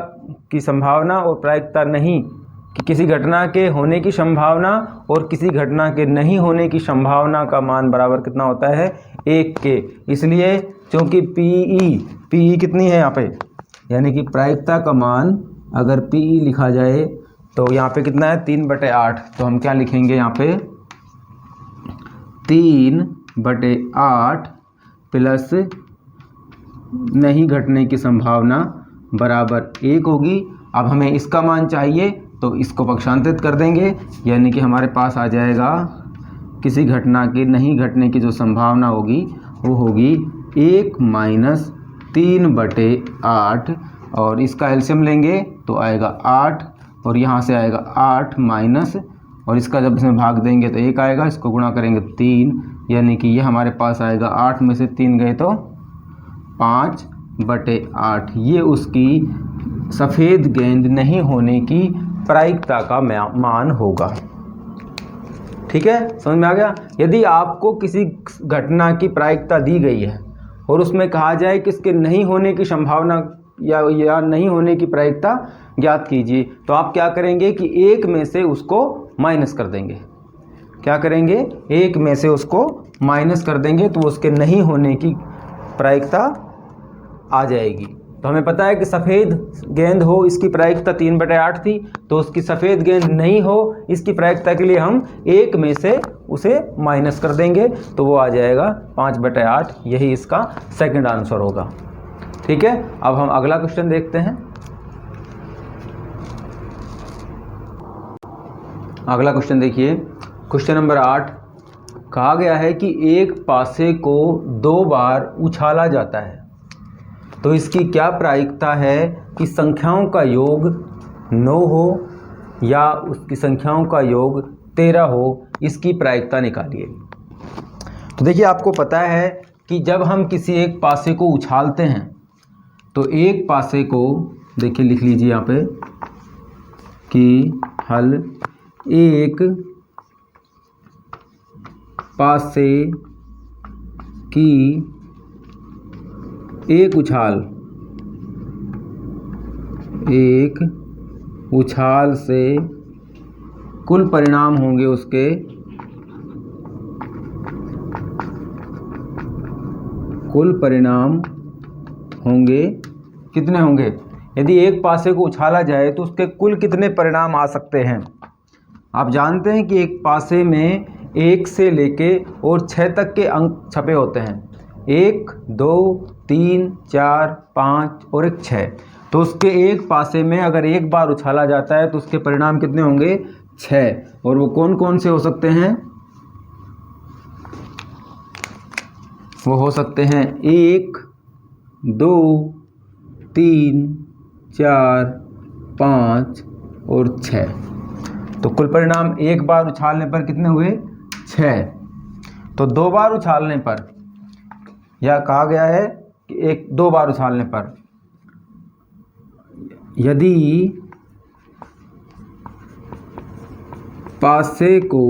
की संभावना और प्रायिकता नहीं कि किसी घटना के होने की संभावना और किसी घटना के नहीं होने की संभावना का मान बराबर कितना होता है, 1 के। इसलिए चूँकि पीई कितनी है यहाँ पे, यानी कि प्रायिकता का मान अगर पीई लिखा जाए तो यहाँ पे कितना है, 3/8। तो हम क्या लिखेंगे यहाँ पे, 3/8 प्लस नहीं घटने की संभावना बराबर 1 होगी। अब हमें इसका मान चाहिए तो इसको पक्षांतरित कर देंगे, यानी कि हमारे पास आ जाएगा किसी घटना के नहीं घटने की जो संभावना होगी वो होगी 1 माइनस 3/8, और इसका एलसीएम लेंगे तो आएगा 8, और यहाँ से आएगा 8 माइनस, और इसका जब इसमें भाग देंगे तो 1 आएगा, इसको गुणा करेंगे 3, यानी कि ये हमारे पास आएगा 8 में से 3 गए तो 5/8। ये उसकी सफ़ेद गेंद नहीं होने की प्रायिकता का मान होगा। ठीक है, समझ में आ गया। यदि आपको किसी घटना की प्रायिकता दी गई है और उसमें कहा जाए कि इसके नहीं होने की संभावना या नहीं होने की प्रायिकता ज्ञात कीजिए, तो आप क्या करेंगे कि 1 में से उसको माइनस कर देंगे। क्या करेंगे, 1 में से उसको माइनस कर देंगे तो उसके नहीं होने की प्रायिकता आ जाएगी। तो हमें पता है कि सफ़ेद गेंद हो इसकी प्रायिकता 3/8 थी, तो उसकी सफ़ेद गेंद नहीं हो इसकी प्रायिकता के लिए हम 1 में से उसे माइनस कर देंगे, तो वो आ जाएगा 5/8। यही इसका सेकंड आंसर होगा। ठीक है, अब हम अगला क्वेश्चन देखते हैं। अगला क्वेश्चन देखिए, क्वेश्चन नंबर 8। कहा गया है कि एक पासे को 2 बार उछाला जाता है, तो इसकी क्या प्रायिकता है कि संख्याओं का योग 9 हो या उसकी संख्याओं का योग 13 हो, इसकी प्रायिकता निकालिए। तो देखिए, आपको पता है कि जब हम किसी एक पासे को उछालते हैं तो एक पासे को, देखिए लिख लीजिए यहाँ पे कि हल एक पासे की एक उछाल से कुल परिणाम होंगे उसके कितने होंगे। यदि एक पासे को उछाला जाए तो उसके कुल कितने परिणाम आ सकते हैं। आप जानते हैं कि एक पासे में 1 से लेके और 6 तक के अंक छपे होते हैं, 1, 2, 3, 4, 5 और एक 6। तो उसके एक पासे में अगर एक बार उछाला जाता है तो उसके परिणाम कितने होंगे, 6। और वो कौन कौन से हो सकते हैं, वो हो सकते हैं 1, 2, 3, 4, 5 और 6। तो कुल परिणाम एक बार उछालने पर कितने हुए, 6। तो 2 बार उछालने पर, या कहा गया है कि 2 बार उछालने पर यदि पासे को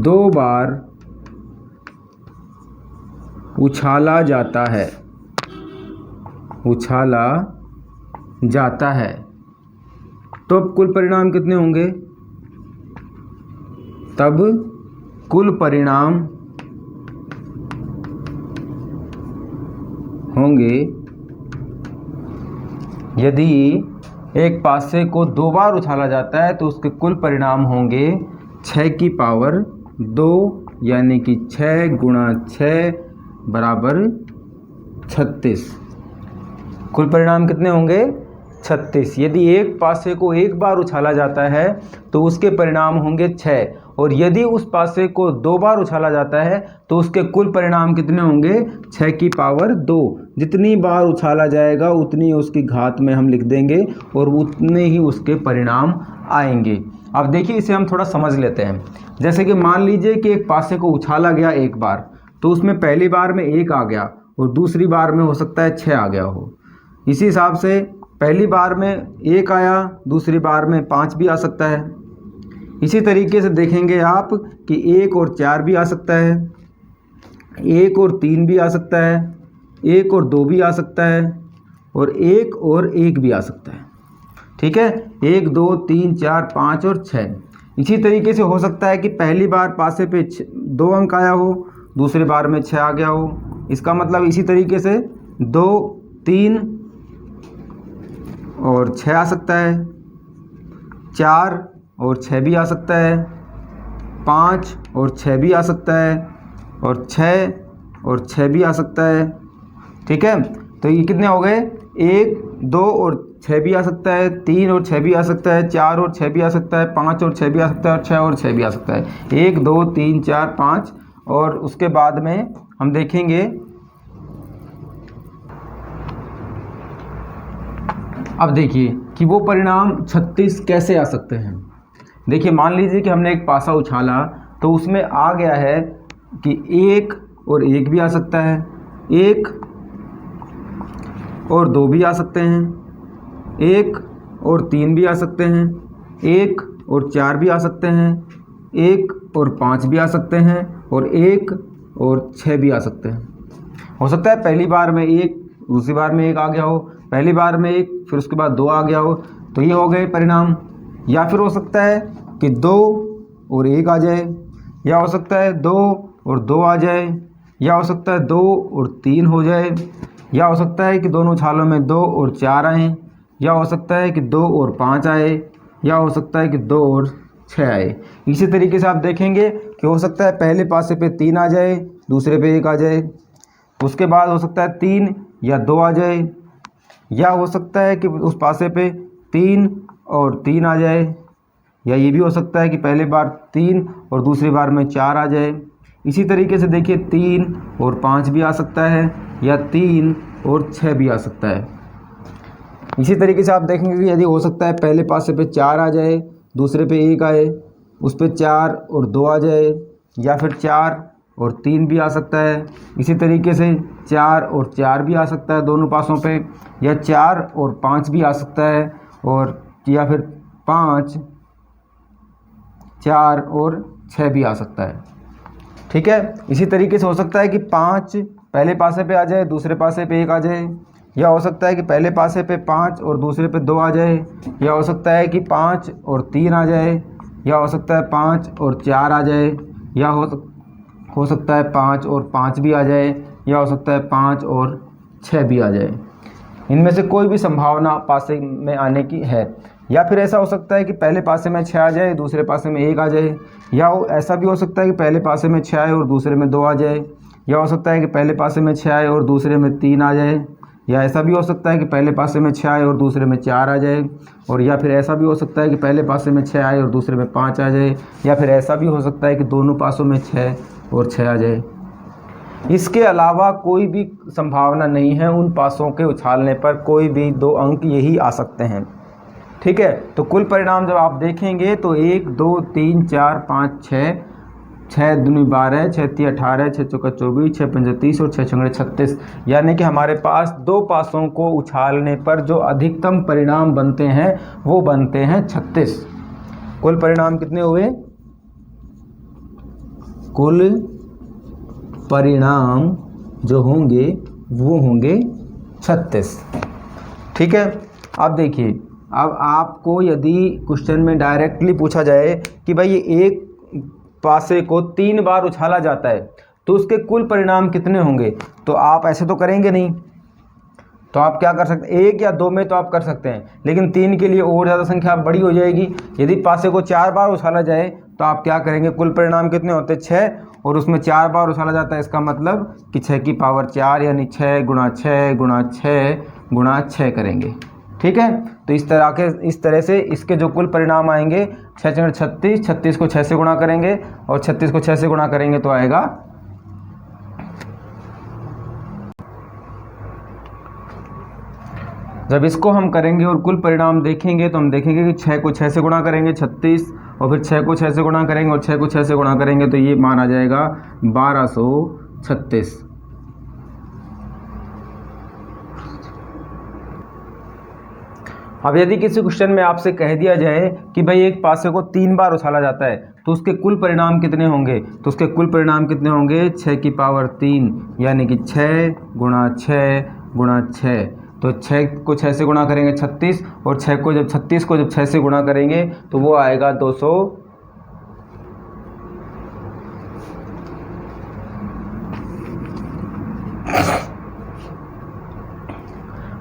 2 बार उछाला जाता है तो अब कुल परिणाम कितने होंगे, तब कुल परिणाम होंगे, यदि एक पासे को 2 बार उछाला जाता है तो उसके कुल परिणाम होंगे 6 की पावर 2, यानी कि 6 गुणा 6 बराबर 36। कुल परिणाम कितने होंगे, 36। यदि एक पासे को एक बार उछाला जाता है तो उसके परिणाम होंगे 6, और यदि उस पासे को 2 बार उछाला जाता है तो उसके कुल परिणाम कितने होंगे, 6 की पावर 2। जितनी बार उछाला जाएगा उतनी उसकी घात में हम लिख देंगे और उतने ही उसके परिणाम आएंगे। अब देखिए, इसे हम थोड़ा समझ लेते हैं। जैसे कि मान लीजिए कि एक पासे को उछाला गया एक बार, तो उसमें पहली बार में 1 आ गया और दूसरी बार में हो सकता है 6 आ गया हो। इसी हिसाब से पहली बार में 1 आया, दूसरी बार में 5 भी आ सकता है। इसी तरीके से देखेंगे आप कि 1 और 4 भी आ सकता है, 1 और 3 भी आ सकता है, 1 और 2 भी आ सकता है, और 1 और 1 भी आ सकता है। ठीक है, 1 2 3 4 5 और 6। इसी तरीके से हो सकता है कि पहली बार पासे पे 2 अंक आया हो, दूसरे बार में 6 आ गया हो। इसका मतलब इसी तरीके से 2 3 और 6 आ सकता है, 4 और 6 भी आ सकता है, 5 और 6 भी आ सकता है, और 6 और 6 भी आ सकता है। ठीक है, तो ये कितने हो गए, 1 2 और 6 भी आ सकता है, 3 और 6 भी आ सकता है, 4 और 6 भी आ सकता है, 5 और 6 भी आ सकता है, और 6 और 6 भी आ सकता है। 1 2 3 4 5। और उसके बाद में हम देखेंगे, अब देखिए कि वो परिणाम 36 कैसे आ सकते हैं। देखिए मान लीजिए कि हमने एक पासा उछाला तो उसमें आ गया है कि 1 और 1 भी आ सकता है, 1 और 2 भी आ सकते हैं, 1 और 3 भी आ सकते हैं, 1 और 4 भी आ सकते हैं, 1 और 5 भी आ सकते हैं, और 1 और 6 भी आ सकते हैं। हो सकता है पहली बार में 1, दूसरी बार में 1 आ गया हो, पहली बार में 1, फिर उसके बाद 2 आ गया हो, तो ये हो गए परिणाम। या फिर हो सकता है कि 2 और 1 आ जाए, या हो सकता है 2 और 2 आ जाए, या हो सकता है 2 और 3 हो जाए, या हो सकता है कि दोनों छालों में 2 और 4 आए, या हो सकता है कि 2 और 5 आए, या हो सकता है कि 2 और 6 आए। इसी तरीके से आप देखेंगे कि हो सकता है पहले पासे पे 3 आ जाए, दूसरे पे 1 आ जाए, उसके बाद हो सकता है 3 या 2 आ जाए, या हो सकता है कि उस पासे पे 3 और 3 आ जाए, या ये भी हो सकता है कि पहले बार 3 और दूसरी बार में 4 आ जाए। इसी तरीके से देखिए 3 और 5 भी आ सकता है, या 3 और 6 भी आ सकता है। इसी तरीके से आप देखेंगे कि यदि हो सकता है पहले पासे पे 4 आ जाए, दूसरे पे 1 आए, उस पे 4 और 2 आ जाए, या फिर 4 और 3 भी आ सकता है। इसी तरीके से 4 और 4 भी आ सकता है दोनों पासों पे, या 4 और 5 भी आ सकता है, और या फिर 5 4 और 6 भी आ सकता है। ठीक है, इसी तरीके से हो सकता है कि 5 पहले पासे पे आ जाए, दूसरे पासे पे 1 आ जाए, या हो सकता है कि पहले पासे पे 5 और दूसरे पे 2 आ जाए, या हो सकता है कि 5 और 3 आ जाए, या हो सकता है 5 और 4 आ जाए, या हो सकता है 5 और 5 भी आ जाए, या हो सकता है 5 और 6 भी आ जाए। इनमें से कोई भी संभावना पासे में आने की है। या फिर ऐसा हो सकता है कि पहले पासे में 6 आ जाए, दूसरे पासे में 1 आ जाए, या ऐसा भी हो सकता है कि पहले पासे में 6 आए और दूसरे में 2 आ जाए, या हो सकता है कि पहले पासे में 6 आए और दूसरे में 3 आ जाए, या ऐसा भी हो सकता है कि पहले पासे में 6 आए और दूसरे में 4 आ जाए, और या फिर ऐसा भी हो सकता है कि पहले पासे में 6 आए और दूसरे में 5 आ जाए, या फिर ऐसा भी हो सकता है कि दोनों पासों में 6 और 6 आ जाए। इसके अलावा कोई भी संभावना नहीं है, उन पासों के उछालने पर कोई भी 2 अंक यही आ सकते हैं। ठीक है, तो कुल परिणाम जब आप देखेंगे तो 1 2 3 4 5 6, 6 दूनी 12, 6 3 18, 6 चौका 24, 6 पंजे 30 और 6 छंगे 36। यानी कि हमारे पास 2 पासों को उछालने पर जो अधिकतम परिणाम बनते हैं वो बनते हैं 36। कुल परिणाम कितने हुए? कुल परिणाम जो होंगे वो होंगे 36। ठीक है, अब देखिए, अब आपको यदि क्वेश्चन में डायरेक्टली पूछा जाए कि भाई ये एक पासे को 3 बार उछाला जाता है तो उसके कुल परिणाम कितने होंगे, तो आप ऐसे तो करेंगे नहीं, तो आप क्या कर सकते हैं, 1 या 2 में तो आप कर सकते हैं, लेकिन 3 के लिए और ज़्यादा संख्या बड़ी हो जाएगी। यदि पासे को 4 बार उछाला जाए तो आप क्या करेंगे, कुल परिणाम कितने होते हैं 6, और उसमें 4 बार उछाला जाता है, इसका मतलब कि 6 की पावर 4 यानी 6 गुणा 6 गुणा 6 गुणा 6 करेंगे। ठीक है, तो इस तरह से इसके जो कुल परिणाम आएंगे 6 6 36, 36 को 6 से गुणा करेंगे और 36 को 6 से गुणा करेंगे तो आएगा, जब इसको हम करेंगे और कुल परिणाम देखेंगे तो हम देखेंगे कि 6 को 6 से गुणा करेंगे 36, और फिर 6 को 6 से गुणा करेंगे और 6 को 6 से गुणा करेंगे तो ये मान आ जाएगा 1236। अब यदि किसी क्वेश्चन में आपसे कह दिया जाए कि भाई एक पासे को 3 बार उछाला जाता है तो उसके कुल परिणाम कितने होंगे, तो उसके कुल परिणाम कितने होंगे 6 की पावर 3 यानी कि 6 गुणा 6 गुणा 6। तो 6 को 6 से गुणा करेंगे 36, और 36 को जब 6 से गुणा करेंगे तो वो आएगा 200।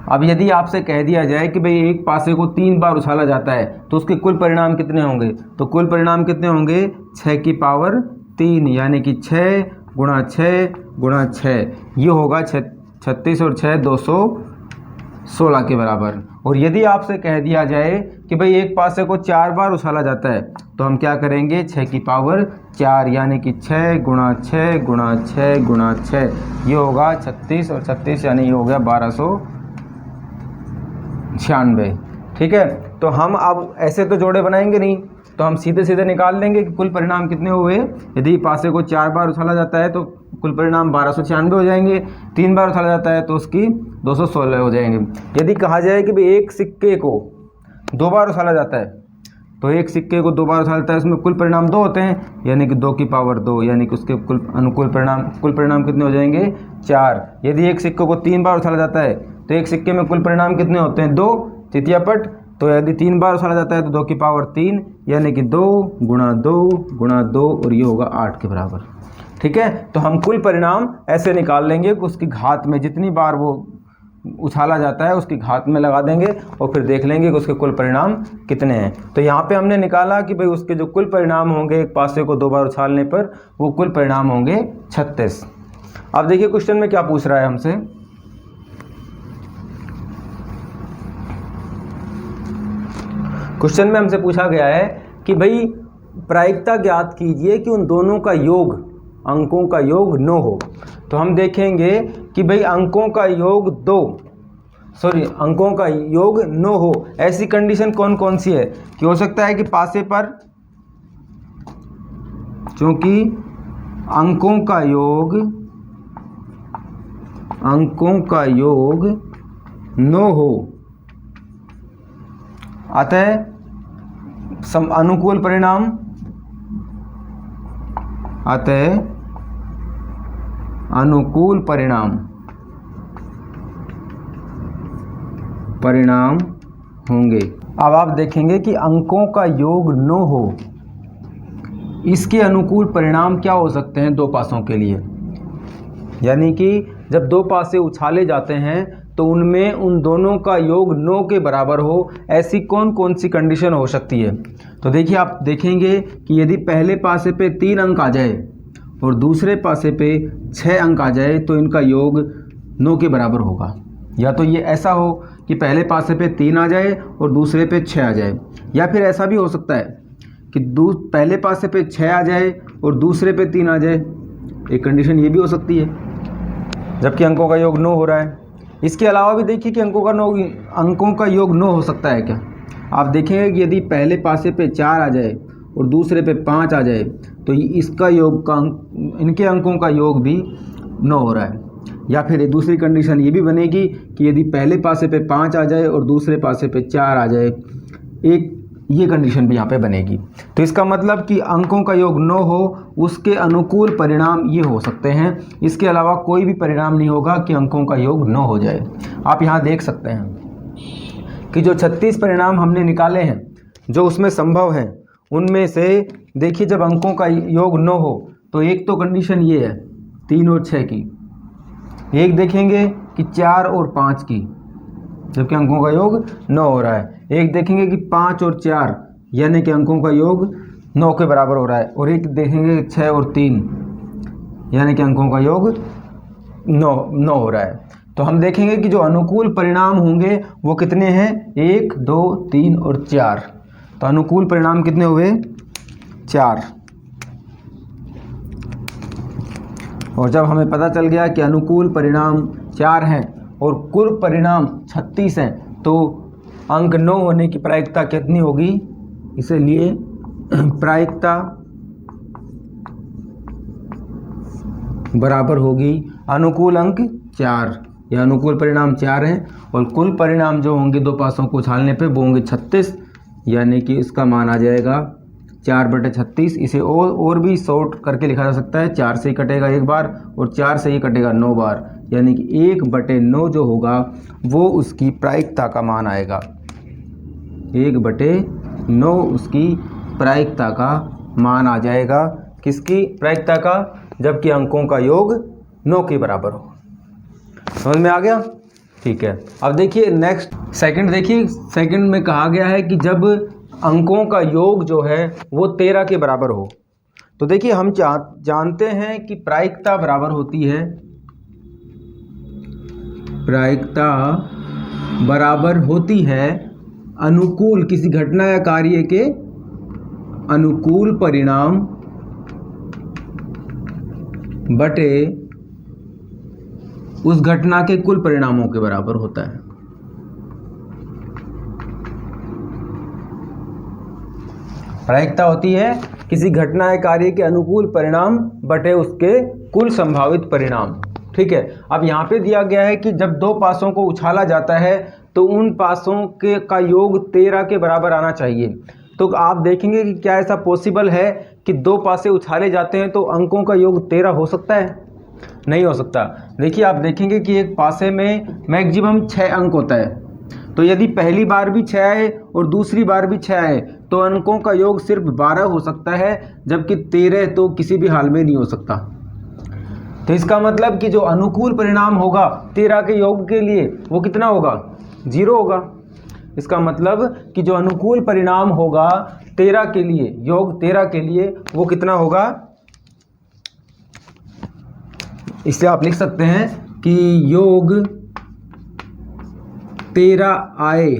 अब यदि आपसे कह दिया जाए कि भाई एक पासे को 3 बार उछाला जाता है तो उसके कुल परिणाम कितने होंगे, तो कुल परिणाम कितने होंगे 6 की पावर 3, यानी कि 6 गुणा 6 गुणा 6, ये होगा 36 और 6 216 के बराबर। और यदि आपसे कह दिया जाए कि भाई एक पासे को 4 बार उछाला जाता है तो हम क्या करेंगे 6 की पावर 4, यानी कि 6 गुणा 6 गुणा 6 गुणा 6, ये होगा 36 और 36 यानी ये हो गया 1296। ठीक है, तो हम अब ऐसे तो जोड़े बनाएंगे नहीं, तो हम सीधे सीधे निकाल लेंगे कि कुल परिणाम कितने हुए। यदि पासे को 4 बार उछाला जाता है तो कुल परिणाम 1296 हो जाएंगे, 3 बार उछाला जाता है तो उसकी 216 हो जाएंगे। यदि कहा जाए कि भाई एक सिक्के को 2 बार उछाला जाता है तो एक सिक्के को 2 बार उछाला जाता है, उसमें कुल परिणाम 2 होते हैं, यानी कि 2 की पावर 2, यानी कि उसके कुल परिणाम कितने हो जाएंगे 4। यदि एक सिक्के को 3 बार उछाला जाता है तो एक सिक्के में कुल परिणाम कितने होते हैं 2 तृतीया पट, तो यदि 3 बार उछाला जाता है तो 2 की पावर 3, यानी कि 2 गुणा 2 गुणा 2, और ये होगा 8 के बराबर। ठीक है, तो हम कुल परिणाम ऐसे निकाल लेंगे कि उसकी घात में जितनी बार वो उछाला जाता है उसकी घात में लगा देंगे और फिर देख लेंगे कि उसके कुल परिणाम कितने हैं। तो यहाँ पे हमने निकाला कि भाई उसके जो कुल परिणाम होंगे एक पासे को 2 बार उछालने पर वो कुल परिणाम होंगे 36। अब देखिए क्वेश्चन में क्या पूछ रहा है हमसे। क्वेश्चन में हमसे पूछा गया है कि भाई प्रायिकता ज्ञात कीजिए कि उन दोनों का योग, अंकों का योग 9 हो। तो हम देखेंगे कि भाई अंकों का योग 9 हो, ऐसी कंडीशन कौन कौन सी है कि हो सकता है कि पासे पर, क्योंकि अंकों का योग 9 हो, अतः अनुकूल परिणाम होंगे। अब आप देखेंगे कि अंकों का योग 9 हो, इसके अनुकूल परिणाम क्या हो सकते हैं 2 पासों के लिए, यानी कि जब 2 पासे उछाले जाते हैं तो उनमें उन दोनों का योग 9 के बराबर हो, ऐसी कौन कौन सी कंडीशन हो सकती है। तो देखिए आप देखेंगे कि यदि पहले पासे पे 3 अंक आ जाए और दूसरे पासे पे 6 अंक आ जाए तो इनका योग 9 के बराबर होगा। या तो ये ऐसा हो कि पहले पासे पे 3 आ जाए और दूसरे पे 6 आ जाए, या फिर ऐसा भी हो सकता है कि पहले पासे पे 6 आ जाए और दूसरे पे 3 आ जाए। एक कंडीशन ये भी हो सकती है जबकि अंकों का योग 9 हो रहा है। इसके अलावा भी देखिए कि अंकों का योग 9 हो सकता है क्या। आप देखेंगे कि यदि पहले पासे पे 4 आ जाए और दूसरे पे 5 आ जाए तो इसका योग इनके अंकों का योग भी 9 हो रहा है। या फिर दूसरी कंडीशन ये भी बनेगी कि यदि पहले पासे पे 5 आ जाए और दूसरे पासे पे 4 आ जाए, ये कंडीशन भी यहाँ पे बनेगी। तो इसका मतलब कि अंकों का योग 9 हो, उसके अनुकूल परिणाम ये हो सकते हैं। इसके अलावा कोई भी परिणाम नहीं होगा कि अंकों का योग 9 हो जाए। आप यहाँ देख सकते हैं कि जो 36 परिणाम हमने निकाले हैं जो उसमें संभव है, उनमें से देखिए जब अंकों का योग 9 हो तो एक तो कंडीशन ये है 3 और 6 की, एक देखेंगे कि 4 और 5 की जबकि अंकों का योग 9 हो रहा है, एक देखेंगे कि 5 और 4 यानी कि अंकों का योग 9 के बराबर हो रहा है, और एक देखेंगे 6 और 3 यानी कि अंकों का योग 9 हो रहा है। तो हम देखेंगे कि जो अनुकूल परिणाम होंगे वो कितने हैं 1, 2, 3 और 4। तो अनुकूल परिणाम कितने हुए 4। और जब हमें पता चल गया कि अनुकूल परिणाम 4 हैं और कुल परिणाम 36 हैं तो अंक 9 होने की प्रायिकता कितनी होगी, इसलिए प्रायिकता बराबर होगी अनुकूल अंक 4। या अनुकूल परिणाम 4 हैं और कुल परिणाम जो होंगे 2 पासों को उछालने पे वो होंगे 36, यानी कि इसका मान आ जाएगा 4/36। इसे और भी शॉर्ट करके लिखा जा सकता है, 4 से ही कटेगा 1 बार और 4 से ही कटेगा 9 बार, यानी कि 1/9 जो होगा वो उसकी प्रायिकता का मान आएगा। 1/9 उसकी प्रायिकता का मान आ जाएगा। किसकी प्रायिकता का? जबकि अंकों का योग 9 के बराबर हो। समझ में आ गया? ठीक है। अब देखिए नेक्स्ट सेकंड, देखिए सेकंड में कहा गया है कि जब अंकों का योग जो है वो 13 के बराबर हो। तो देखिए हम जानते हैं कि प्रायिकता बराबर होती है, प्रायिकता बराबर होती है अनुकूल किसी घटना या कार्य के अनुकूल परिणाम बटे उस घटना के कुल परिणामों के बराबर होता है। प्रायिकता होती है किसी घटना या कार्य के अनुकूल परिणाम बटे उसके कुल संभावित परिणाम। ठीक है। अब यहाँ पे दिया गया है कि जब दो पासों को उछाला जाता है तो उन पासों के का योग 13 के बराबर आना चाहिए। तो आप देखेंगे कि क्या ऐसा पॉसिबल है कि दो पासे उछाले जाते हैं तो अंकों का योग 13 हो सकता है? नहीं हो सकता। देखिए आप देखेंगे कि एक पासे में मैक्सिमम 6 अंक होता है, तो यदि पहली बार भी 6 आए और दूसरी बार भी 6 आए तो अंकों का योग सिर्फ 12 हो सकता है, जबकि 13 तो किसी भी हाल में नहीं हो सकता। तो इसका मतलब कि जो अनुकूल परिणाम होगा 13 के योग के लिए वो कितना होगा? 0 होगा। इसका मतलब कि जो अनुकूल परिणाम होगा 13 के लिए, योग 13 के लिए, वो कितना होगा? इससे आप लिख सकते हैं कि योग 13 आए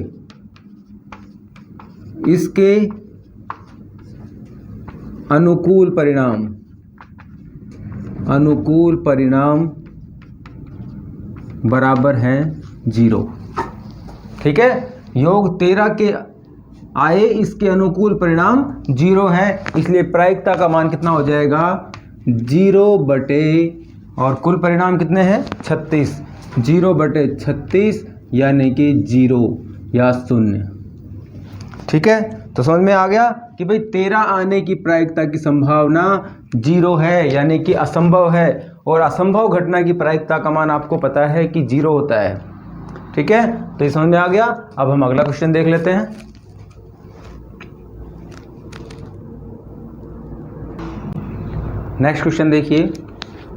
इसके अनुकूल परिणाम बराबर हैं 0। ठीक है। योग 13 के आए इसके अनुकूल परिणाम 0 है, इसलिए प्रायिकता का मान कितना हो जाएगा? 0 बटे, और कुल परिणाम कितने हैं? 36। 0/36 यानी कि 0 या 0। ठीक है। तो समझ में आ गया कि भाई 13 आने की प्रायिकता की संभावना 0 है, यानी कि असंभव है, और असंभव घटना की प्रायिकता का मान आपको पता है कि 0 होता है। ठीक है। तो ये समझ में आ गया। अब हम अगला क्वेश्चन देख लेते हैं। नेक्स्ट क्वेश्चन देखिए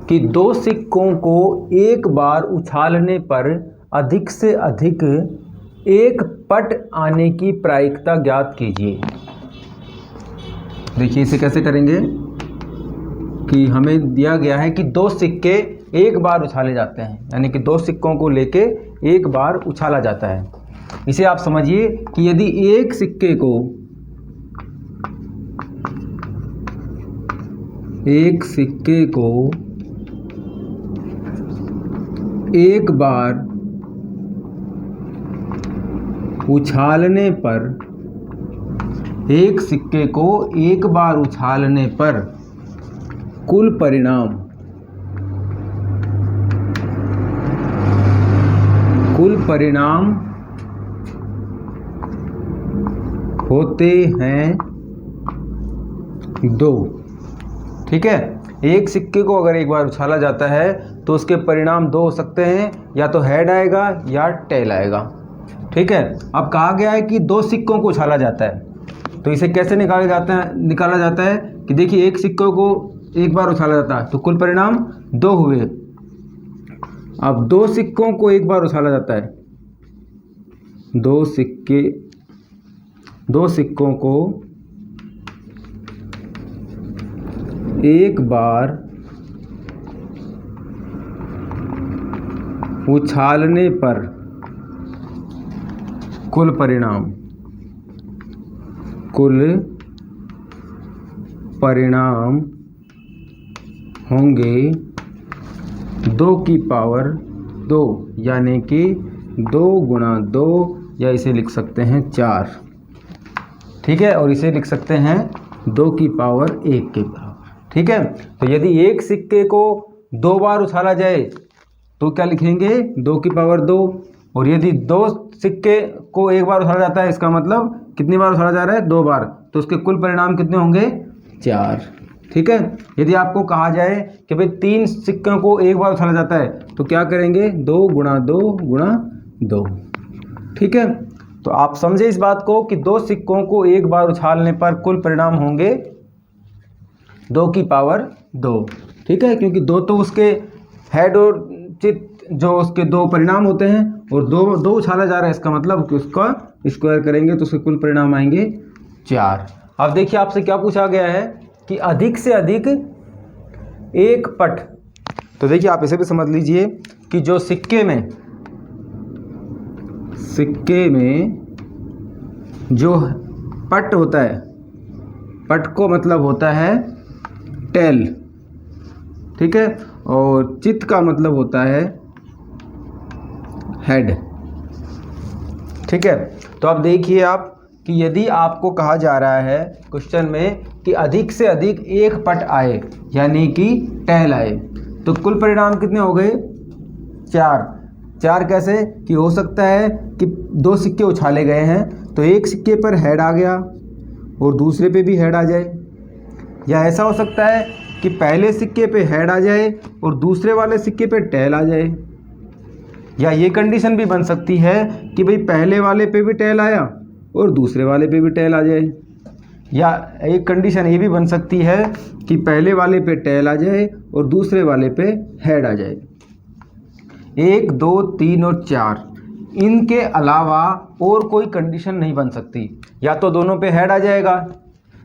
कि दो सिक्कों को एक बार उछालने पर अधिक से अधिक एक पट आने की प्रायिकता ज्ञात कीजिए। देखिए इसे कैसे करेंगे कि हमें दिया गया है कि दो सिक्के एक बार उछाले जाते हैं, यानी कि दो सिक्कों को लेके एक बार उछाला जाता है। इसे आप समझिए कि यदि एक सिक्के को एक बार उछालने पर कुल परिणाम होते हैं 2। ठीक है। एक सिक्के को अगर एक बार उछाला जाता है तो उसके परिणाम 2 हो सकते हैं, या तो हेड आएगा या टेल आएगा। ठीक है। अब कहा गया है कि दो सिक्कों को उछाला जाता है, तो इसे कैसे निकाला जाता है कि देखिए एक सिक्कों को एक बार उछाला जाता है तो कुल परिणाम 2 हुए। अब दो सिक्कों को एक बार उछाला जाता है, दो सिक्कों को एक बार उछालने पर कुल परिणाम होंगे 2 की पावर 2, यानी कि 2 × 2, या इसे लिख सकते हैं 4। ठीक है। और इसे लिख सकते हैं 2 की पावर 1 के बराबर। ठीक है। तो यदि एक सिक्के को 2 बार उछाला जाए तो क्या लिखेंगे? 2 की पावर 2। और यदि 2 सिक्के को एक बार उछाला जाता है, इसका मतलब कितनी बार उछाला जा रहा है? 2 बार, तो उसके कुल परिणाम कितने होंगे? 4। ठीक है। यदि आपको कहा जाए कि भाई 3 सिक्कों को एक बार उछाला जाता है तो क्या करेंगे, 2 गुणा 2 गुणा 2, ठीक है। तो आप समझे इस बात को कि 2 सिक्कों को एक बार उछालने पर कुल परिणाम होंगे 2 की पावर 2, ठीक है, क्योंकि 2 तो उसके हेड और चित जो उसके 2 परिणाम होते हैं और 2 उछाला जा रहा है, इसका मतलब कि उसका स्क्वायर करेंगे तो उसके कुल परिणाम आएंगे 4। अब देखिए आपसे क्या पूछा गया है कि अधिक से अधिक एक पट, तो देखिए आप इसे भी समझ लीजिए कि जो सिक्के में जो पट होता है, पट को मतलब होता है टेल, ठीक है, और चित का मतलब होता है हेड, ठीक है। तो अब देखिए आप कि यदि आपको कहा जा रहा है क्वेश्चन में कि अधिक से अधिक एक पट आए यानी कि टेल आए, तो कुल परिणाम कितने हो गए, 4 कैसे कि हो सकता है कि 2 सिक्के उछाले गए हैं तो एक सिक्के पर हेड आ गया और दूसरे पे भी हेड आ जाए, या ऐसा हो सकता है कि पहले सिक्के पे हेड आ जाए और दूसरे वाले सिक्के पे टेल आ जाए, या ये कंडीशन भी बन सकती है कि भाई पहले वाले पे भी टेल आया और दूसरे वाले पे भी टेल आ जाए, या एक कंडीशन ये भी बन सकती है कि पहले वाले पे टेल आ जाए और दूसरे वाले पे हेड आ जाए। 1, 2, 3 और 4 इनके अलावा और कोई कंडीशन नहीं बन सकती, या तो दोनों पे हेड आ जाएगा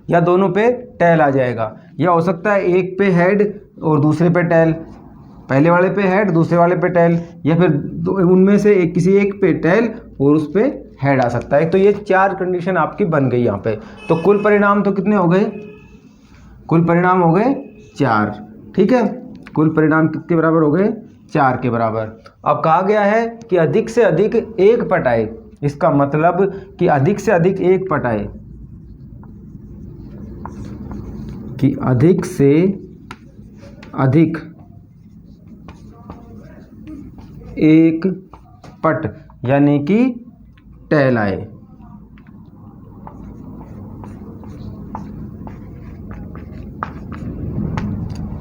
या दोनों पे टेल आ जाएगा, या हो सकता है एक पे हेड और दूसरे पे टेल, पहले वाले पे हेड दूसरे वाले पे टेल, या फिर उनमें से किसी एक पे टेल और उस पे हेड आ सकता है। तो ये 4 कंडीशन आपकी बन गई यहाँ पे। तो कुल परिणाम तो कितने हो गए, कुल परिणाम हो गए 4, ठीक है, कुल परिणाम कितने बराबर हो गए, 4 के बराबर। अब कहा गया है कि अधिक से अधिक एक पट आए, इसका मतलब कि अधिक से अधिक एक पट आए, कि अधिक से अधिक एक पट यानी कि टेल आए।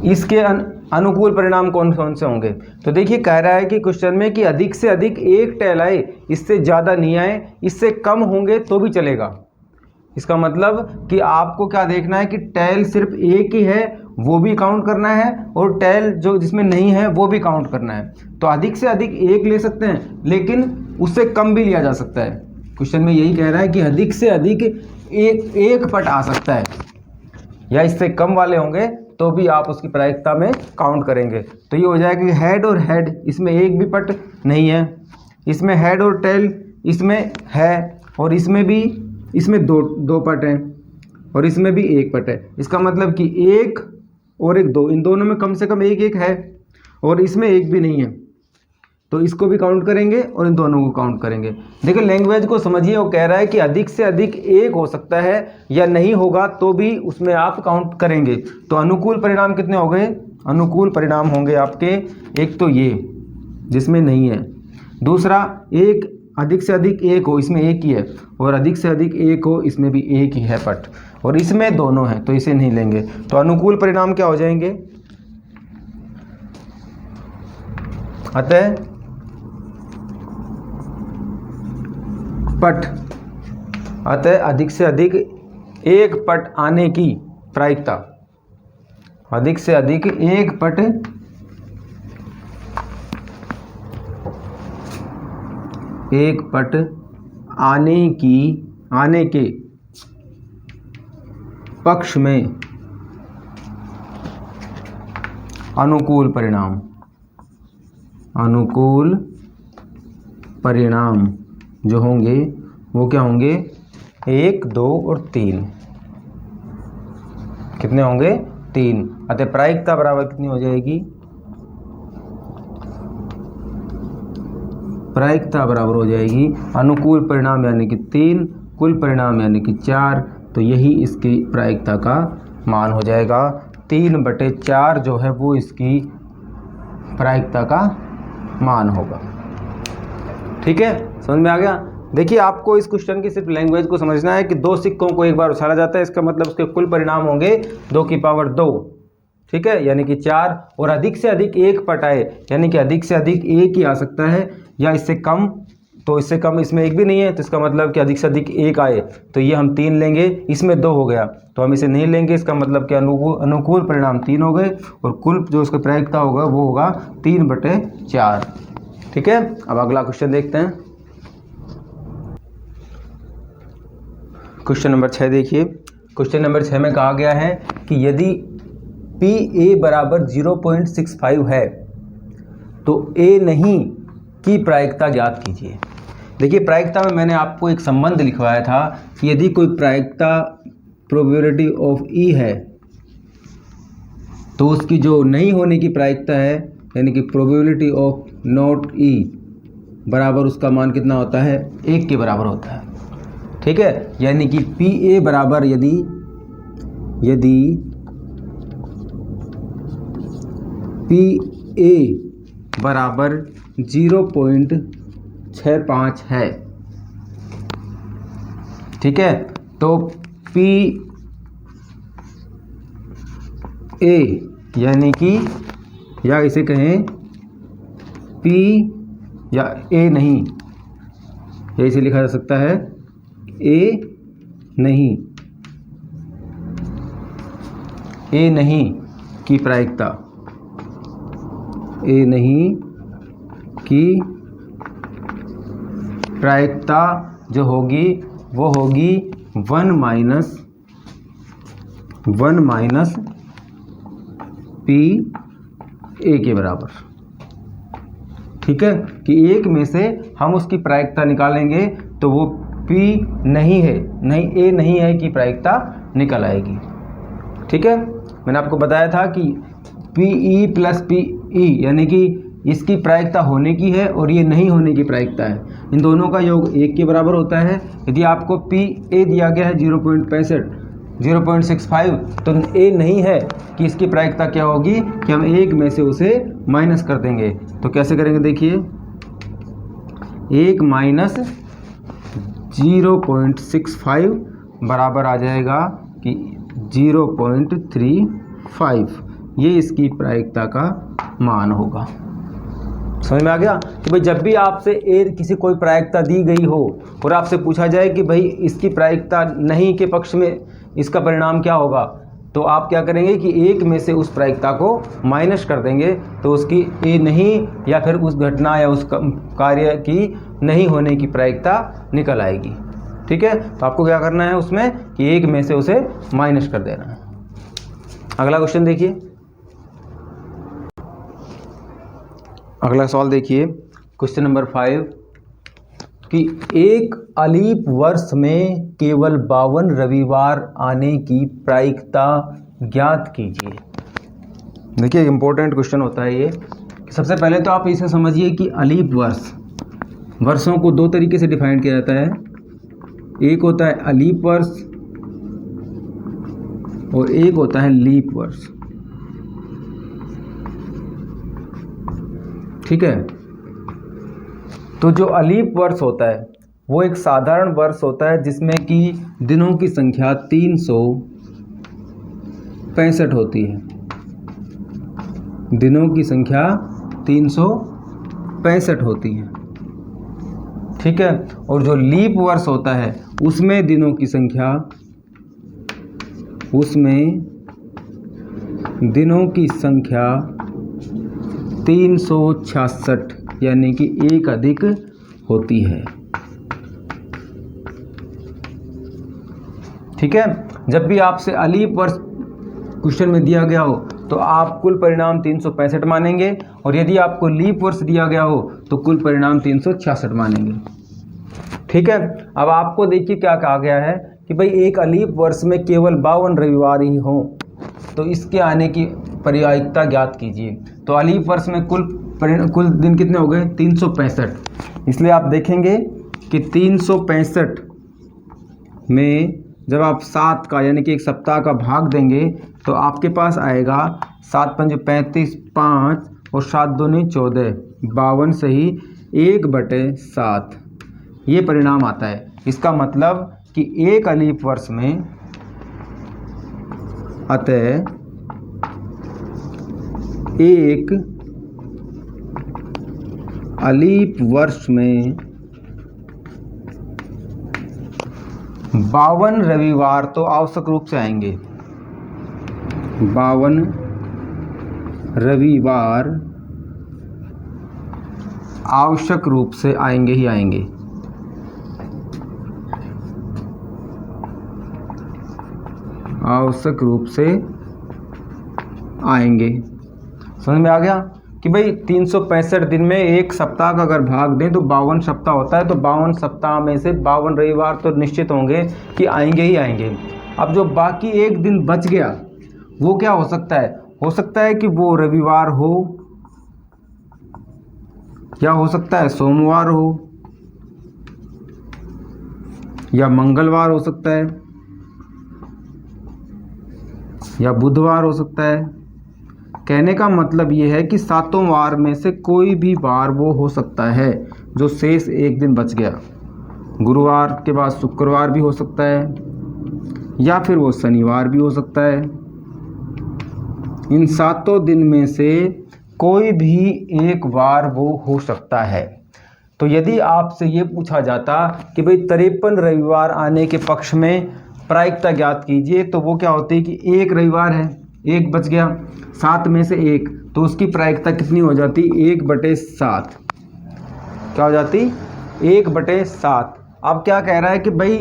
इसके अनुकूल परिणाम कौन कौन से होंगे, तो देखिए कह रहा है कि क्वेश्चन में कि अधिक से अधिक एक टेल आए, इससे ज़्यादा नहीं आए, इससे कम होंगे तो भी चलेगा। इसका मतलब कि आपको क्या देखना है कि टेल सिर्फ एक ही है वो भी काउंट करना है और टेल जो जिसमें नहीं है वो भी काउंट करना है। तो अधिक से अधिक एक ले सकते हैं लेकिन उससे कम भी लिया जा सकता है। क्वेश्चन में यही कह रहा है कि अधिक से अधिक एक पट आ सकता है, या इससे कम वाले होंगे तो भी आप उसकी प्रायिकता में काउंट करेंगे। तो ये हो जाएगा कि हेड और हेड, इसमें एक भी पट नहीं है, इसमें हेड और टेल इसमें है, और इसमें भी इसमें दो पट हैं और इसमें भी एक पट है। इसका मतलब कि एक और एक दो, इन दोनों में कम से कम एक है और इसमें एक भी नहीं है, तो इसको भी काउंट करेंगे और इन दोनों को काउंट करेंगे। देखिए लैंग्वेज को समझिए, वो कह रहा है कि अधिक से अधिक एक हो सकता है या नहीं होगा तो भी उसमें आप काउंट करेंगे। तो अनुकूल परिणाम कितने हो गए, अनुकूल परिणाम होंगे आपके, एक तो ये जिसमें नहीं है, दूसरा एक अधिक से अधिक एक हो, इसमें एक ही है, और अधिक से अधिक एक हो, इसमें भी एक ही है पट, और इसमें दोनों हैं तो इसे नहीं लेंगे। तो अनुकूल परिणाम क्या हो जाएंगे, अतः पट, अतः अधिक से अधिक एक पट आने की प्रायिकता, अधिक से अधिक एक पट आने के पक्ष में अनुकूल परिणाम जो होंगे वो क्या होंगे, 1, 2 और 3, कितने होंगे, 3। अतः प्रायिकता बराबर कितनी हो जाएगी, प्रायिकता बराबर हो जाएगी अनुकूल परिणाम यानी कि 3, कुल परिणाम यानी कि 4। तो यही इसकी प्रायिकता का मान हो जाएगा, 3/4 जो है वो इसकी प्रायिकता का मान होगा। ठीक है, समझ में आ गया। देखिए आपको इस क्वेश्चन की सिर्फ लैंग्वेज को समझना है कि 2 सिक्कों को एक बार उछाला जाता है, इसका मतलब उसके कुल परिणाम होंगे 2 की पावर 2, ठीक है, यानी कि 4, और अधिक से अधिक 1 पट आए, यानी कि अधिक से अधिक 1 ही आ सकता है, या इससे कम, तो इससे कम इसमें 1 भी नहीं है, तो इसका मतलब कि अधिक से अधिक 1 आए, तो ये हम 3 लेंगे, इसमें 2 हो गया तो हम इसे नहीं लेंगे, इसका मतलब कि अनुकूल परिणाम 3 हो गए, और कुल जो उसका प्रायिकता होगा वो होगा 3/4। ठीक है, अब अगला क्वेश्चन देखते हैं। क्वेश्चन नंबर 6 देखिए। क्वेश्चन नंबर 6 में कहा गया है कि यदि PA बराबर 0.65 है तो A नहीं की प्रायिकता ज्ञात कीजिए। देखिए प्रायिकता में मैंने आपको एक संबंध लिखवाया था कि यदि कोई प्रायिकता प्रोबेबिलिटी ऑफ E है तो उसकी जो नहीं होने की प्रायिकता है, यानी कि प्रोबेबिलिटी ऑफ नॉट E बराबर उसका मान कितना होता है, 1 के बराबर होता है। ठीक है, यानी कि PA बराबर यदि PA बराबर 0.65 है, ठीक है, तो PA यानी कि, या इसे कहें P या A नहीं, या इसे लिखा जा सकता है A नहीं की प्रायिकता, A नहीं की प्रायिकता जो होगी वो होगी 1 माइनस PA के बराबर। ठीक है, कि 1 में से हम उसकी प्रायिकता निकालेंगे तो वो P नहीं है, नहीं A नहीं है कि प्रायिकता निकल आएगी। ठीक है, मैंने आपको बताया था कि PE प्लस PE यानी कि इसकी प्रायिकता होने की है और ये नहीं होने की प्रायिकता है, इन दोनों का योग 1 के बराबर होता है। यदि आपको PA दिया गया है 0.65 तो A नहीं है कि इसकी प्रायिकता क्या होगी कि हम 1 में से उसे माइनस कर देंगे। तो कैसे करेंगे, देखिए 1 माइनस 0.65 बराबर आ जाएगा कि 0.35, ये इसकी प्रायिकता का मान होगा। समझ में आ गया कि भाई जब भी आपसे किसी कोई प्रायिकता दी गई हो और आपसे पूछा जाए कि भाई इसकी प्रायिकता नहीं के पक्ष में इसका परिणाम क्या होगा, तो आप क्या करेंगे कि 1 में से उस प्रायिकता को माइनस कर देंगे, तो उसकी A नहीं या फिर उस घटना या उस कार्य की नहीं होने की प्रायिकता निकल आएगी। ठीक है, तो आपको क्या करना है उसमें कि 1 में से उसे माइनस कर देना है। अगला क्वेश्चन देखिए, अगला सवाल देखिए, क्वेश्चन नंबर 5 कि एक अलीप वर्ष में केवल 52 रविवार आने की प्रायिकता ज्ञात कीजिए। देखिए इम्पोर्टेंट क्वेश्चन होता है ये। सबसे पहले तो आप इसे समझिए कि अलीप वर्ष, वर्षों को 2 तरीके से डिफाइन किया जाता है, एक होता है अलीप वर्ष और एक होता है लीप वर्ष। ठीक है, तो जो अलीप वर्ष होता है वो एक साधारण वर्ष होता है जिसमें कि दिनों की संख्या 365 होती है, दिनों की संख्या 365 होती है। ठीक है, और जो लीप वर्ष होता है उसमें दिनों की संख्या 366 यानी कि 1 अधिक होती है। ठीक है, जब भी आपसे अलीप वर्ष क्वेश्चन में दिया गया हो तो आप कुल परिणाम 365 मानेंगे, और यदि आपको लीप वर्ष दिया गया हो तो कुल परिणाम 366 मानेंगे। ठीक है, अब आपको देखिए क्या कहा गया है कि भाई एक अलीप वर्ष में केवल 52 रविवार ही हों तो इसके आने की प्रायिकता ज्ञात कीजिए। तो अलीप वर्ष में कुल दिन कितने हो गए, 365। इसलिए आप देखेंगे कि 365 में जब आप 7 का यानी कि 1 सप्ताह का भाग देंगे तो आपके पास आएगा 7 पंजे 35, 5 और 7 दूनी 14, 52 से ही 1/7 ये परिणाम आता है। इसका मतलब कि एक अलीफ वर्ष में, अतः एक अलीफ वर्ष में 52 रविवार तो आवश्यक रूप से आएंगे। 52 रविवार आवश्यक रूप से आएंगे ही आएंगे। आवश्यक रूप से आएंगे। समझ में आ गया कि भाई 365 दिन में एक सप्ताह का अगर भाग दें तो 52 सप्ताह होता है, तो 52 सप्ताह में से 52 रविवार तो निश्चित होंगे कि आएंगे ही आएंगे। अब जो बाकी एक दिन बच गया वो क्या हो सकता है? हो सकता है कि वो रविवार हो, या हो सकता है सोमवार हो, या मंगलवार हो सकता है, या बुधवार हो सकता है। कहने का मतलब ये है कि 7 वार में से कोई भी वार वो हो सकता है जो शेष एक दिन बच गया। गुरुवार के बाद शुक्रवार भी हो सकता है, या फिर वो शनिवार भी हो सकता है। इन 7 दिन में से कोई भी एक वार वो हो सकता है। तो यदि आपसे ये पूछा जाता कि भाई 53 रविवार आने के पक्ष में प्रायिकता ज्ञात कीजिए, तो वो क्या होती है कि एक रविवार है, एक बच गया, 7 में से एक, तो उसकी प्रायिकता कितनी हो जाती? 1/7। क्या हो जाती? 1/7। अब क्या कह रहा है कि भाई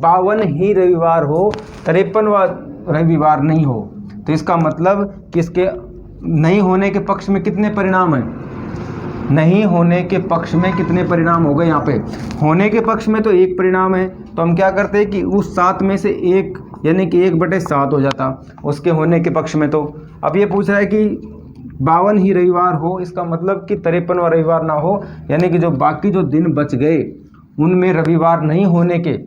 52 ही रविवार हो, 53वां रविवार नहीं हो। तो इसका मतलब कि इसके नहीं होने के पक्ष में कितने परिणाम हैं? नहीं होने के पक्ष में कितने परिणाम हो गए? यहाँ पे होने के पक्ष में तो एक परिणाम है, तो हम क्या करते हैं कि उस 7 में से एक, यानी कि 1/7 हो जाता उसके होने के पक्ष में। तो अब ये पूछ रहा है कि 52 ही रविवार हो, इसका मतलब कि 53वां रविवार ना हो, यानी कि जो बाकी जो दिन बच गए उनमें रविवार नहीं होने के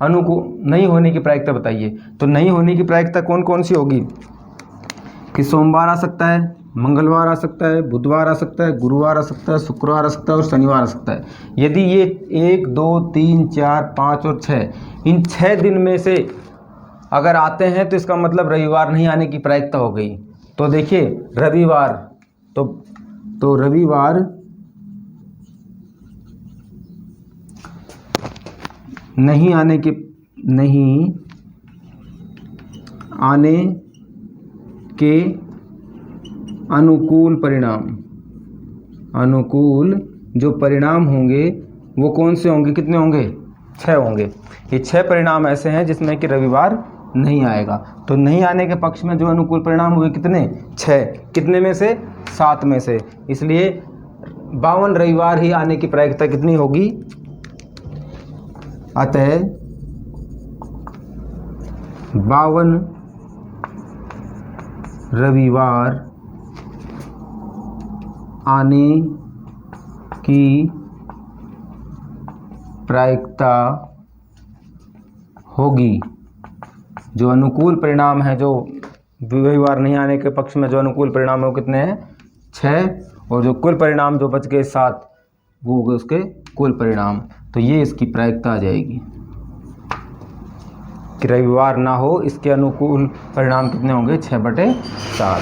नहीं होने की प्रायिकता बताइए। तो नहीं होने की प्रायिकता कौन कौन सी होगी? कि सोमवार आ सकता है, मंगलवार आ सकता है, बुधवार आ सकता है, गुरुवार आ सकता है, शुक्रवार आ सकता है और शनिवार आ सकता है। यदि ये 1, 2, 3, 4, 5 और 6, इन 6 दिन में से अगर आते हैं तो इसका मतलब रविवार नहीं आने की प्रायिकता हो गई। तो देखिए रविवार, तो रविवार नहीं आने के अनुकूल जो परिणाम होंगे वो कौन से होंगे? कितने होंगे? 6 होंगे। ये 6 परिणाम ऐसे हैं जिसमें कि रविवार नहीं आएगा। तो नहीं आने के पक्ष में जो अनुकूल परिणाम हुए कितने? 6। कितने में से? 7 में से। इसलिए 52 रविवार ही आने की प्रायिकता कितनी होगी? अतः 52 रविवार आने की प्रायिकता होगी। जो अनुकूल परिणाम है, जो रविवार नहीं आने के पक्ष में जो अनुकूल परिणाम है वो कितने हैं? 6। और जो कुल परिणाम जो बच गए 7, वो हो गए उसके कुल परिणाम। तो ये इसकी प्रायिकता आ जाएगी कि रविवार ना हो, इसके अनुकूल परिणाम कितने होंगे? 6/7।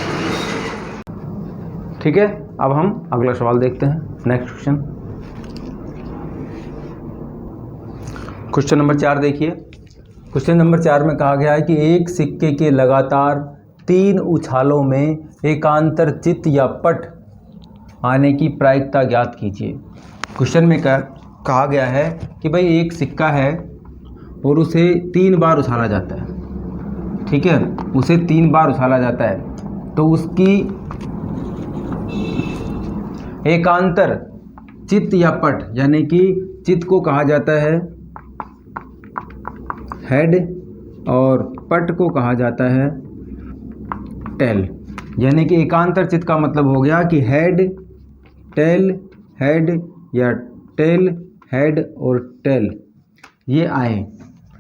ठीक है, अब हम अगला सवाल देखते हैं। नेक्स्ट क्वेश्चन नंबर 4 देखिए। क्वेश्चन नंबर 4 में कहा गया है कि एक सिक्के के लगातार 3 उछालों में एकांतर चित्त या पट आने की प्रायिकता ज्ञात कीजिए। क्वेश्चन में कहा गया है कि भाई एक सिक्का है और उसे 3 बार उछाला जाता है। ठीक है, उसे 3 बार उछाला जाता है, तो उसकी एकांतर चित्त या पट, यानी कि चित्त को कहा जाता है हेड और पट को कहा जाता है टेल। यानी कि एकांतर चित्त का मतलब हो गया कि हेड टेल हेड या टेल हेड और टेल ये आए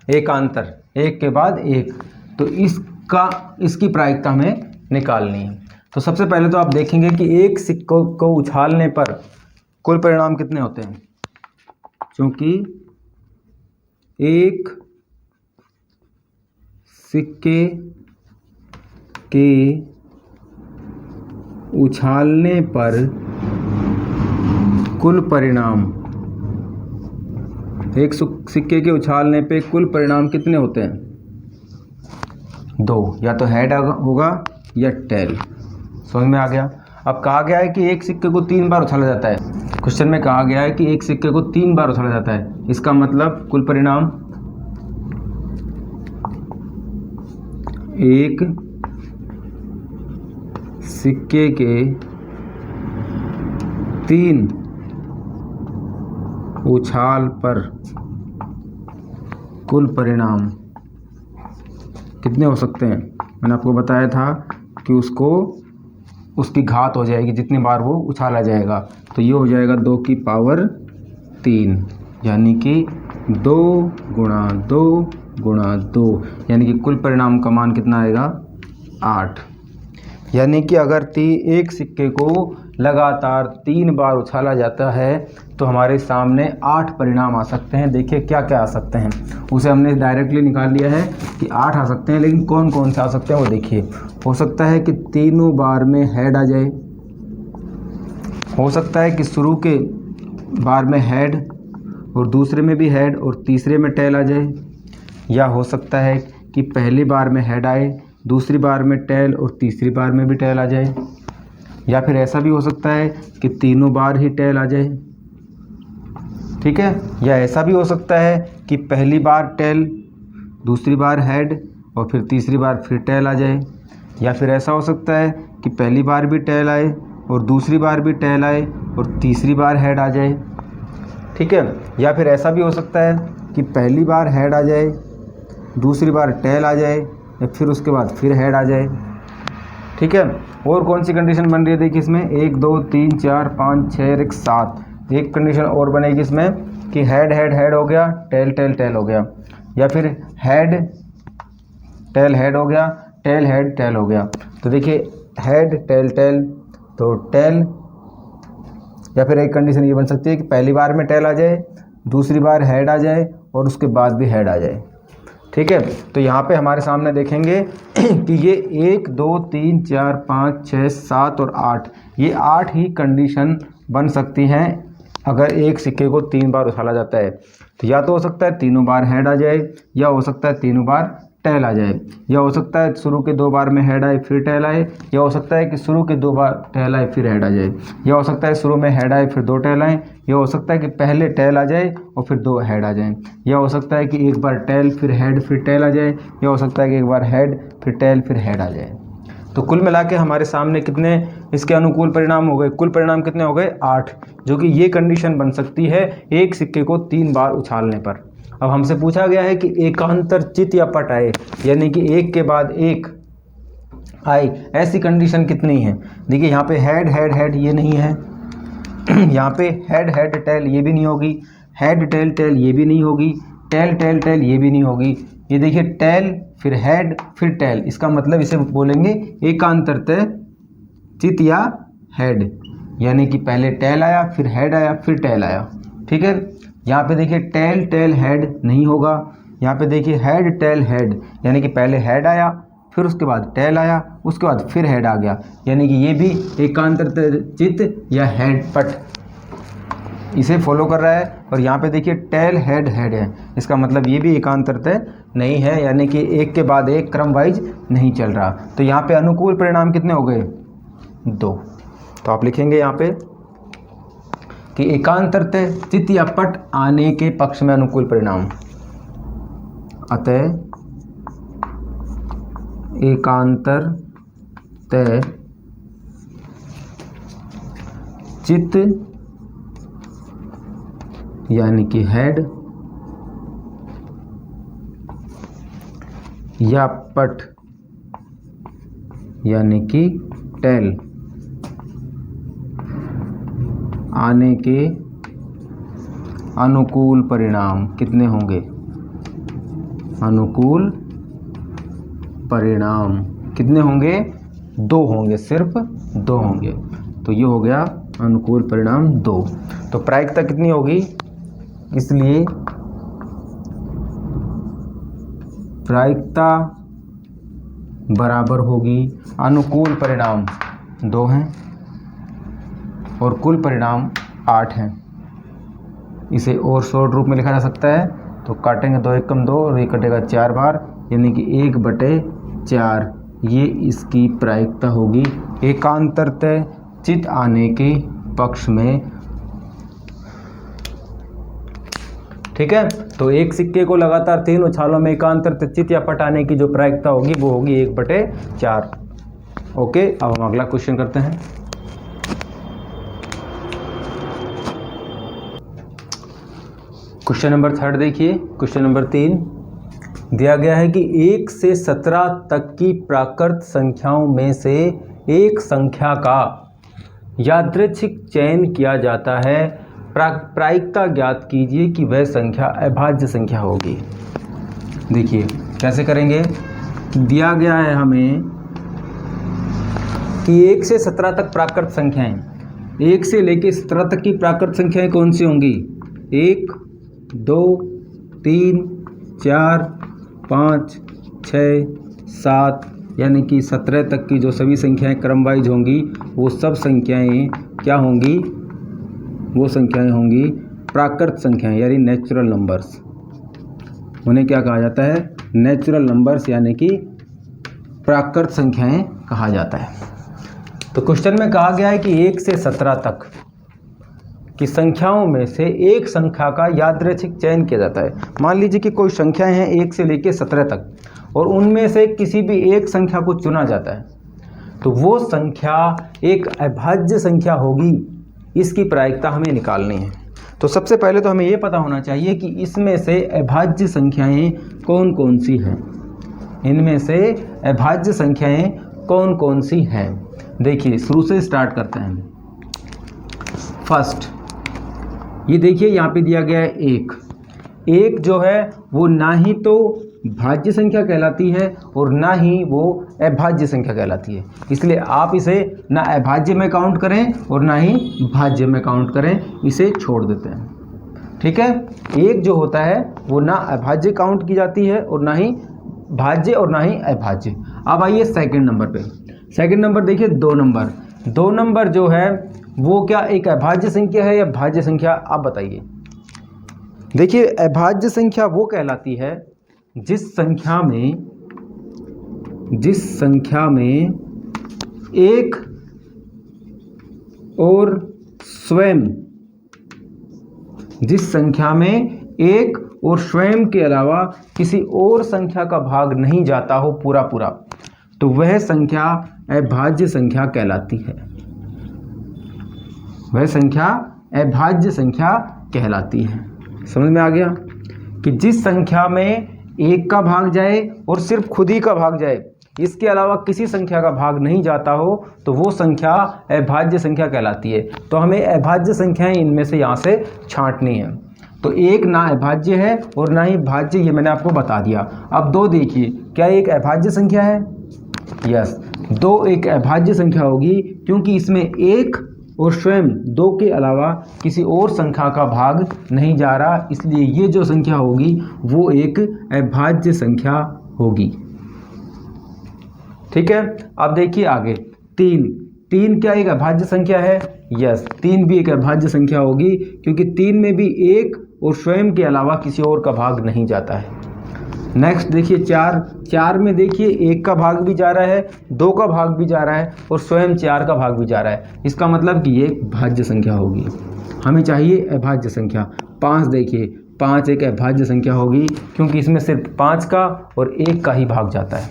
एकांतर, एक के बाद एक। तो इसकी प्रायिकता हमें निकालनी है। तो सबसे पहले तो आप देखेंगे कि एक सिक्कों को उछालने पर कुल परिणाम कितने होते हैं। क्योंकि एक सिक्के के उछालने पर कुल परिणाम, एक सिक्के के उछालने पे कुल परिणाम कितने होते हैं? 2, या तो हेड होगा या टेल। समझ में आ गया। अब कहा गया है कि एक सिक्के को 3 बार उछाला जाता है। क्वेश्चन में कहा गया है कि एक सिक्के को 3 बार उछाला जाता है, इसका मतलब कुल परिणाम एक सिक्के के 3 उछाल पर कुल परिणाम कितने हो सकते हैं? मैंने आपको बताया था कि उसकी घात हो जाएगी जितनी बार वो उछाला जाएगा, तो ये हो जाएगा 2 की पावर 3, यानी कि 2 गुणा 2 गुणा 2, यानी कि कुल परिणाम का मान कितना आएगा? 8। यानी कि अगर एक सिक्के को लगातार 3 बार उछाला जाता है तो हमारे सामने 8 परिणाम आ सकते हैं। देखिए क्या क्या आ सकते हैं, उसे हमने डायरेक्टली निकाल लिया है कि 8 आ सकते हैं, लेकिन कौन कौन से आ सकते हैं वो देखिए। हो सकता है कि तीनों बार में हेड आ जाए, हो सकता है कि शुरू के बार में हेड और दूसरे में भी हेड और तीसरे में टेल आ जाए, या हो सकता है कि पहली बार में हेड आए, दूसरी बार में टेल और तीसरी बार में भी टेल आ जाए, या फिर ऐसा भी हो सकता है कि तीनों बार ही टेल आ जाए। ठीक है, या ऐसा भी हो सकता है कि पहली बार टेल, दूसरी बार हेड और फिर तीसरी बार फिर टेल आ जाए, या फिर ऐसा हो सकता है कि पहली बार भी टेल आए और दूसरी बार भी टेल आए और तीसरी बार हेड आ जाए। ठीक है, या फिर ऐसा भी हो सकता है कि पहली बार हेड आ जाए, दूसरी बार टेल आ जाए, या फिर उसके बाद फिर हेड आ जाए। ठीक है, और कौन सी कंडीशन बन रही है? देखिए इसमें 1 2 3 4 5 6 और 7, एक कंडीशन और बनेगी इसमें कि हेड हेड हेड हो गया, टेल टेल टेल हो गया, या फिर हेड टेल हेड हो गया, टेल हेड टेल हो गया। तो देखिए हेड टेल टेल, तो टेल, या फिर एक कंडीशन ये बन सकती है कि पहली बार में टेल आ जाए, दूसरी बार हेड आ जाए और उसके बाद भी हेड आ जाए। ठीक है, तो यहाँ पे हमारे सामने देखेंगे कि ये 1 2 3 4 5 6 7 और 8, ये 8 ही कंडीशन बन सकती हैं अगर एक सिक्के को 3 बार उछाला जाता है। तो या तो हो सकता है तीनों बार हेड आ जाए, या हो सकता है तीनों बार टेल आ जाए, या हो सकता है शुरू के 2 बार में हेड आए फिर टेल आए, या हो सकता है कि शुरू के 2 बार टेल आए फिर हेड आ जाए, या हो सकता है शुरू में हेड आए फिर 2 टेल आए, या हो सकता है कि पहले टेल आ जाए और फिर 2 हेड आ जाएं, या हो सकता है कि एक बार टेल फिर हेड फिर टेल आ जाए, या हो सकता है कि एक बार हेड फिर टेल फिर हेड आ जाए। तो कुल मिला के हमारे सामने कितने इसके अनुकूल परिणाम हो गए? कुल परिणाम कितने हो गए? 8, जो कि ये कंडीशन बन सकती है एक सिक्के को 3 बार उछालने पर। अब हमसे पूछा गया है कि एकांतर चित या पट आए, यानी कि एक के बाद एक आए, ऐसी कंडीशन कितनी है? देखिए यहाँ पे हेड हेड हेड ये नहीं है, यहाँ पे हेड हेड टेल ये भी नहीं होगी, हेड टेल टेल ये भी नहीं होगी, टेल टेल टेल ये भी नहीं होगी। ये देखिए टेल फिर हेड फिर टेल, इसका मतलब इसे बोलेंगे एकांतरतः चित या हेड, यानी कि पहले टेल आया फिर हेड आया फिर टेल आया। ठीक है, यहाँ पे देखिए टेल टेल हेड नहीं होगा, यहाँ पे देखिए हेड टेल हेड, यानी कि पहले हेड आया फिर उसके बाद टेल आया, उसके बाद फिर हेड आ गया, यानी कि ये भी एकांतरतः चित या हेड पट इसे फॉलो कर रहा है। और यहाँ पे देखिए टेल हेड हेड है, इसका मतलब ये भी एकांतरतः नहीं है, यानी कि एक के बाद एक क्रम वाइज नहीं चल रहा। तो यहाँ पे अनुकूल परिणाम कितने हो गए? 2। तो आप लिखेंगे यहाँ पे कि एकांतरतः चित या पट आने के पक्ष में अनुकूल परिणाम, अतः एकांतरतः चित यानी कि हेड या पट यानी कि टेल आने के अनुकूल परिणाम कितने होंगे? अनुकूल परिणाम कितने होंगे? 2 होंगे, सिर्फ 2 होंगे। तो ये हो गया अनुकूल परिणाम 2। तो प्रायिकता कितनी होगी? इसलिए प्रायिकता बराबर होगी, अनुकूल परिणाम 2 हैं और कुल परिणाम 8 हैं। इसे और शॉर्ट रूप में लिखा जा सकता है, तो काटेंगे 2 एकम 2 और ये कटेगा 4 बार, यानी कि 1/4 ये इसकी प्रायिकता होगी एकांतरतः चित आने के पक्ष में। ठीक है, तो एक सिक्के को लगातार 3 उछालों में एकांतरतः चित या पट आने की जो प्रायिकता होगी वो होगी 1/4। ओके, अब हम अगला क्वेश्चन करते हैं। क्वेश्चन नंबर 3 देखिए। क्वेश्चन नंबर 3 दिया गया है कि 1 से 17 तक की प्राकृत संख्याओं में से एक संख्या का यादृच्छिक चयन किया जाता है, प्रायिकता ज्ञात कीजिए कि वह संख्या अभाज्य संख्या होगी। देखिए कैसे करेंगे, दिया गया है हमें कि 1 से 17 तक प्राकृत संख्याएं, 1 से लेकर 17 तक की प्राकृत संख्याएं कौन सी होंगी? 1 2 3 4 5 6 7, यानी कि 17 तक की जो सभी संख्याएं क्रम वाइज होंगी वो सब संख्याएं क्या होंगी? वो संख्याएं होंगी प्राकृत संख्याएं, यानी नेचुरल नंबर्स। उन्हें क्या कहा जाता है? नेचुरल नंबर्स, यानी कि प्राकृत संख्याएं कहा जाता है। तो क्वेश्चन में कहा गया है कि 1 से 17 तक की संख्याओं में से एक संख्या का यादृच्छिक चयन किया जाता है। मान लीजिए कि कोई संख्याएं हैं 1 से लेकर 17 तक और उनमें से किसी भी एक संख्या को चुना जाता है, तो वो संख्या एक अभाज्य संख्या होगी। इसकी प्रायिकता हमें निकालनी है। तो सबसे पहले तो हमें ये पता होना चाहिए कि इसमें से अभाज्य संख्याएं कौन कौन सी हैं। इनमें से अभाज्य संख्याएं कौन कौन सी हैं? देखिए शुरू से स्टार्ट करते हैं। फर्स्ट ये देखिए यहाँ पे दिया गया है 1 जो है वो ना ही तो भाज्य संख्या कहलाती है और ना ही वो अभाज्य संख्या कहलाती है, इसलिए आप इसे ना अभाज्य में काउंट करें और ना ही भाज्य में काउंट करें, इसे छोड़ देते हैं। ठीक है, 1 जो होता है वो ना अभाज्य काउंट की जाती है और ना ही भाज्य और ना ही अभाज्य। अब आइए सेकंड नंबर पे। सेकंड नंबर देखिए 2 नंबर। 2 नंबर जो है वो क्या एक अभाज्य संख्या है या भाज्य संख्या? आप बताइए। देखिए अभाज्य संख्या वो कहलाती है जिस संख्या में एक और स्वयं के अलावा किसी और संख्या का भाग नहीं जाता हो पूरा पूरा, तो वह संख्या अभाज्य संख्या कहलाती है। वह संख्या अभाज्य संख्या कहलाती है। समझ में आ गया कि जिस संख्या में एक का भाग जाए और सिर्फ खुद ही का भाग जाए, इसके अलावा किसी संख्या का भाग नहीं जाता हो, तो वो संख्या अभाज्य संख्या कहलाती है। तो हमें अभाज्य संख्याएं इनमें से यहाँ से छांटनी है। तो 1 ना अभाज्य है और ना ही भाज्य, ये मैंने आपको बता दिया। अब 2 देखिए, क्या एक अभाज्य संख्या है? यस, 2 एक अभाज्य संख्या होगी क्योंकि इसमें 1 और स्वयं 2 के अलावा किसी और संख्या का भाग नहीं जा रहा, इसलिए ये जो संख्या होगी वो एक अभाज्य संख्या होगी। ठीक है, अब देखिए आगे 3 क्या एक अभाज्य संख्या है? यस, 3 भी एक अभाज्य संख्या होगी क्योंकि 3 में भी 1 और स्वयं के अलावा किसी और का भाग नहीं जाता है। नेक्स्ट देखिए 4 में देखिए 1 का भाग भी जा रहा है, 2 का भाग भी जा रहा है और स्वयं 4 का भाग भी जा रहा है। इसका मतलब कि ये एक भाज्य संख्या होगी। हमें चाहिए अभाज्य संख्या। 5 देखिए, 5 एक अभाज्य संख्या होगी क्योंकि इसमें सिर्फ 5 का और 1 का ही भाग जाता है।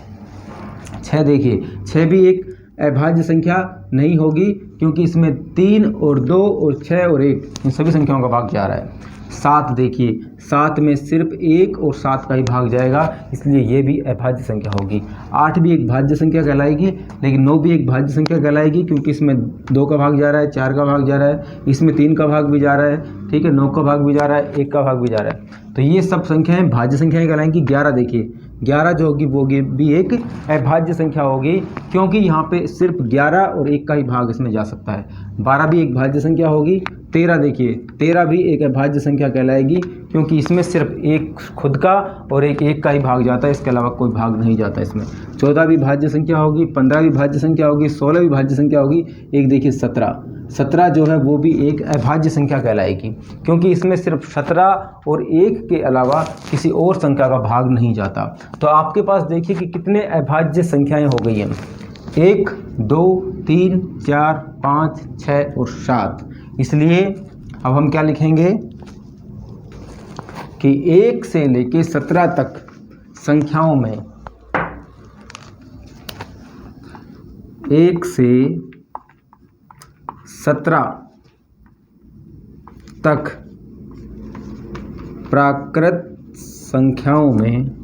6 देखिए, 6 भी एक अभाज्य संख्या नहीं होगी क्योंकि इसमें 3 और 2 और 6 और 1 इन सभी संख्याओं का भाग जा रहा है। 7 देखिए, 7 में सिर्फ 1 और 7 का ही भाग जाएगा, इसलिए ये भी अभाज्य संख्या होगी। 8 भी एक भाज्य संख्या कहलाएगी, लेकिन 9 भी एक भाज्य संख्या कहलाएगी क्योंकि इसमें 2 का भाग जा रहा है, 4 का भाग जा रहा है, इसमें 3 का भाग भी जा रहा है, ठीक है, 9 का भाग भी जा रहा है, 1 का भाग भी जा रहा है। तो ये सब संख्याएं भाज्य संख्याएं कहलाएंगी। 11 देखिए, 11 जो होगी वो भी एक अभाज्य संख्या होगी क्योंकि यहाँ पे सिर्फ 11 और 1 का ही भाग इसमें जा सकता है। 12 भी एक भाज्य संख्या होगी, 13 देखिए 13 भी एक अभाज्य संख्या कहलाएगी, क्योंकि इसमें सिर्फ एक खुद का और एक का ही भाग जाता है, इसके अलावा कोई भाग नहीं जाता इसमें। 14 भी भाज्य संख्या होगी, 15 भी भाज्य संख्या होगी, 16 भी भाज्य संख्या होगी, एक देखिए 17 जो है वो भी एक अभाज्य संख्या कहलाएगी, क्योंकि इसमें सिर्फ 17 और 1 के अलावा किसी और संख्या का भाग नहीं जाता। तो आपके पास देखिए कि कितने अभाज्य संख्याएं हो गई हैं, 1 2 3 4 5 6 और 7। इसलिए अब हम क्या लिखेंगे कि 1 से लेके 17 तक संख्याओं में 1 से 17 तक प्राकृत संख्याओं में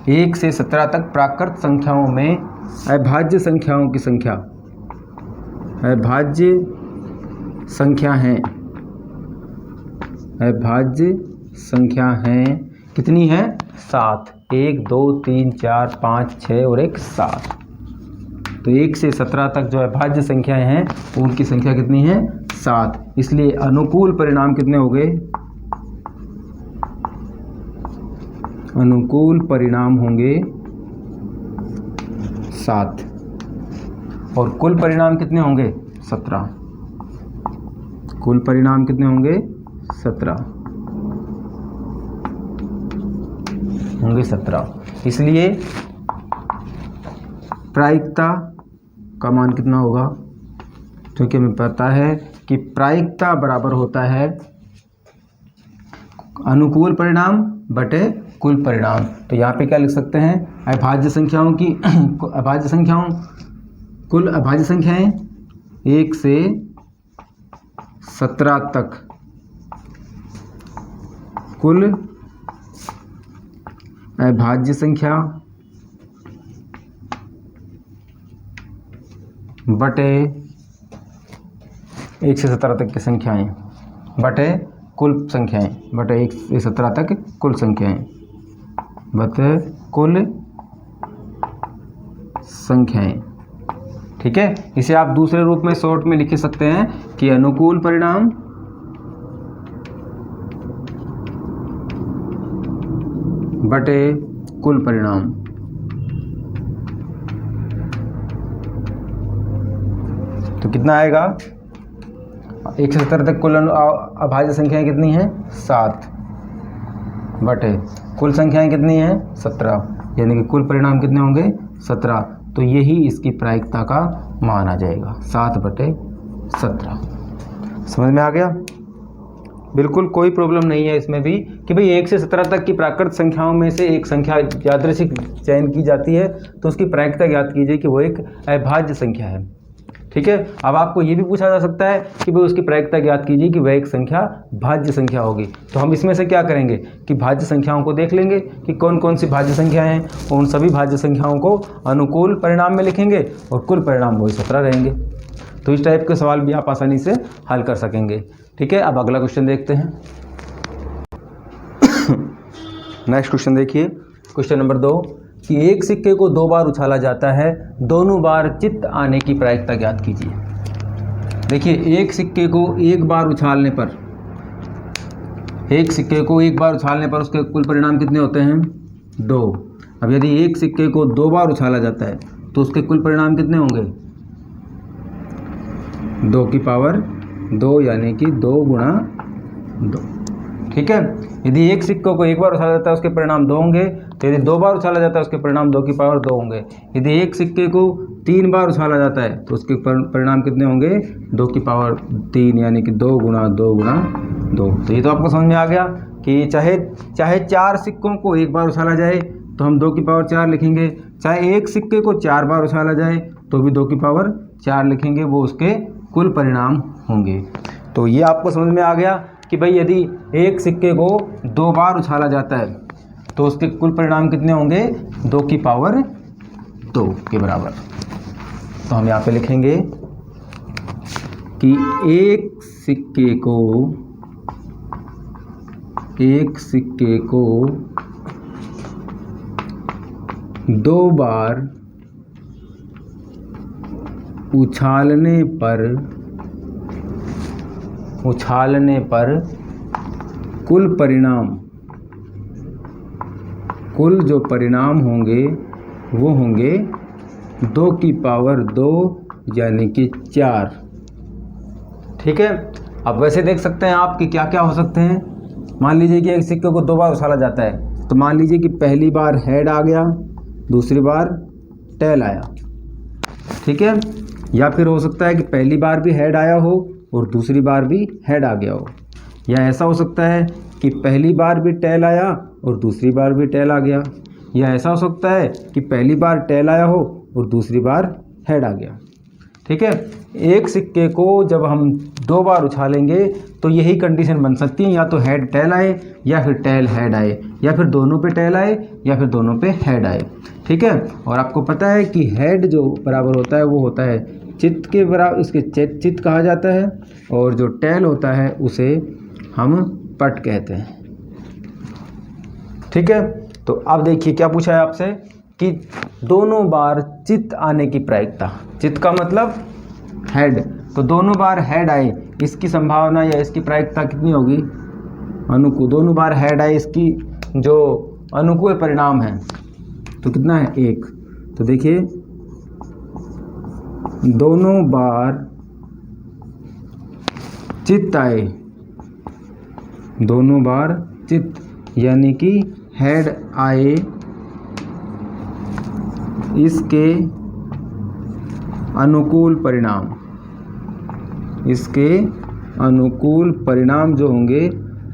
1 से 17 तक प्राकृत संख्याओं में अभाज्य संख्याओं की संख्या, अभाज्य संख्या हैं कितनी है? 7। 1 2 3 4 5 6 और 1 7। तो 1 से 17 तक जो अभाज्य संख्याएं हैं उनकी संख्या कितनी है? 7। इसलिए अनुकूल परिणाम कितने हो गए? अनुकूल परिणाम होंगे 7 और कुल परिणाम कितने होंगे? 17। कुल परिणाम कितने होंगे? 17 होंगे 17। इसलिए प्रायिकता का मान कितना होगा? क्योंकि हमें पता है कि प्रायिकता बराबर होता है अनुकूल परिणाम बटे कुल परिणाम। तो यहाँ पे क्या लिख सकते हैं? अभाज्य संख्याओं की कुल अभाज्य संख्याएं 1 से 17 तक कुल अभाज्य संख्या बटे 1 से 17 तक की संख्याएं बटे कुल संख्याएं बटे 1 से 17 तक कुल संख्याएं बटे कुल संख्याएं। ठीक है, इसे आप दूसरे रूप में शॉर्ट में लिख सकते हैं कि अनुकूल परिणाम बटे कुल परिणाम। तो कितना आएगा? 1 से 17 तक कुल अभाज्य संख्याएं कितनी हैं? 7 बटे कुल संख्याएं कितनी हैं? 17, यानी कि कुल परिणाम कितने होंगे? 17। तो यही इसकी प्रायिकता का मान आ जाएगा 7 बटे 17। समझ में आ गया? बिल्कुल कोई प्रॉब्लम नहीं है इसमें भी कि भाई 1 से 17 तक की प्राकृत संख्याओं में से एक संख्या यादृच्छिक चयन की जाती है तो उसकी प्रायिकता ज्ञात कीजिए कि वो एक अभाज्य संख्या है। ठीक है, अब आपको ये भी पूछा जा सकता है कि भाई उसकी प्रायिकता ज्ञात कीजिए कि वह एक संख्या भाज्य संख्या होगी। तो हम इसमें से क्या करेंगे कि भाज्य संख्याओं को देख लेंगे कि कौन कौन सी भाज्य संख्याएं हैं, और उन सभी भाज्य संख्याओं को अनुकूल परिणाम में लिखेंगे और कुल परिणाम वही 17 रहेंगे। तो इस टाइप के सवाल भी आप आसानी से हल कर सकेंगे। ठीक है, अब अगला क्वेश्चन देखते हैं। नेक्स्ट क्वेश्चन देखिए, क्वेश्चन नंबर 2 कि एक सिक्के को 2 बार उछाला जाता है, दोनों बार चित्त आने की प्रायिकता ज्ञात कीजिए। देखिए, एक सिक्के को एक बार उछालने पर उसके कुल परिणाम कितने होते हैं? 2। अब यदि एक सिक्के को 2 बार उछाला जाता है तो उसके कुल परिणाम कितने होंगे? 2 की पावर 2, यानी कि 2 गुणा 2। ठीक है, यदि एक सिक्के को एक बार उछाला जाता है उसके परिणाम 2 होंगे, तो यदि 2 बार उछाला जाता है उसके परिणाम 2 की पावर 2 होंगे। यदि एक सिक्के को 3 बार उछाला जाता है तो उसके परिणाम कितने होंगे? 2 की पावर 3, यानी कि 2 गुणा 2 गुणा 2। तो ये तो आपको समझ में आ गया कि चाहे 4 सिक्कों को एक बार उछाला जाए तो हम 2 की पावर 4 लिखेंगे, चाहे एक सिक्के को 4 बार उछाला जाए तो भी 2 की पावर 4 लिखेंगे, वो उसके कुल परिणाम होंगे। तो ये आपको समझ में आ गया कि भाई यदि एक सिक्के को 2 बार उछाला जाता है तो उसके कुल परिणाम कितने होंगे? 2 की पावर 2 के बराबर। तो हम यहाँ पे लिखेंगे कि एक सिक्के को 2 बार उछालने पर कुल जो परिणाम होंगे वो होंगे 2 की पावर 2 यानी कि 4। ठीक है। अब वैसे देख सकते हैं आप कि क्या क्या हो सकते हैं। मान लीजिए कि एक सिक्के को 2 बार उछाला जाता है, तो मान लीजिए कि पहली बार हेड आ गया, दूसरी बार टेल आया। ठीक है। या फिर हो सकता है कि पहली बार भी हेड आया हो और दूसरी बार भी हेड आ गया हो। या ऐसा हो सकता है कि पहली बार भी टेल आया और दूसरी बार भी टेल आ गया। या ऐसा हो सकता है कि पहली बार टेल आया हो और दूसरी बार हेड आ गया। ठीक है। एक सिक्के को जब हम 2 बार उछालेंगे तो यही कंडीशन बन सकती है, या तो हेड टेल आए या फिर टेल हेड आए, या फिर दोनों पे टेल आए या फिर दोनों पे हेड आए। ठीक है। और आपको पता है कि हेड जो बराबर होता है वो होता है चित्त के बराबर, इसके चित्त कहा जाता है, और जो टेल होता है उसे हम पट कहते हैं। ठीक है। तो अब देखिए क्या पूछा है आपसे कि दोनों बार चित्त आने की प्रायिकता, चित्त का मतलब हेड, तो दोनों बार हेड आए इसकी संभावना या इसकी प्रायिकता कितनी होगी? अनुकूल। दोनों बार हेड आए इसकी जो अनुकूल परिणाम है तो कितना है? 1। तो देखिए दोनों बार चित्त आए, दोनों बार चित्त यानी कि हेड आए, इसके अनुकूल परिणाम, इसके अनुकूल परिणाम जो होंगे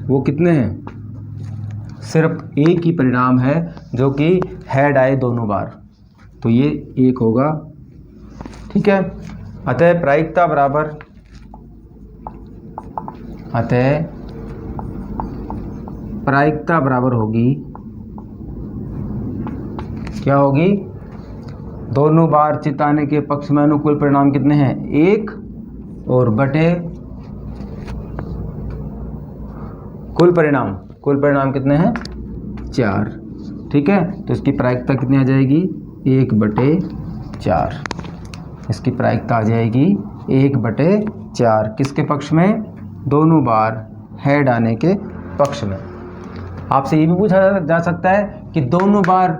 वो कितने हैं? सिर्फ एक ही परिणाम है जो कि हेड आए दोनों बार, तो ये 1 होगा। ठीक है। अतः प्रायिकता बराबर, अतः प्रायिकता बराबर होगी, क्या होगी? दोनों बार चित्त आने के पक्ष में अनुकूल परिणाम कितने हैं? 1 और बटे कुल परिणाम कितने हैं? 4। ठीक है। तो इसकी प्रायिकता कितनी आ जाएगी? 1/4। इसकी प्रायिकता आ जाएगी 1/4। किसके पक्ष में? दोनों बार हेड आने के पक्ष में। आपसे ये भी पूछा जा सकता है कि दोनों बार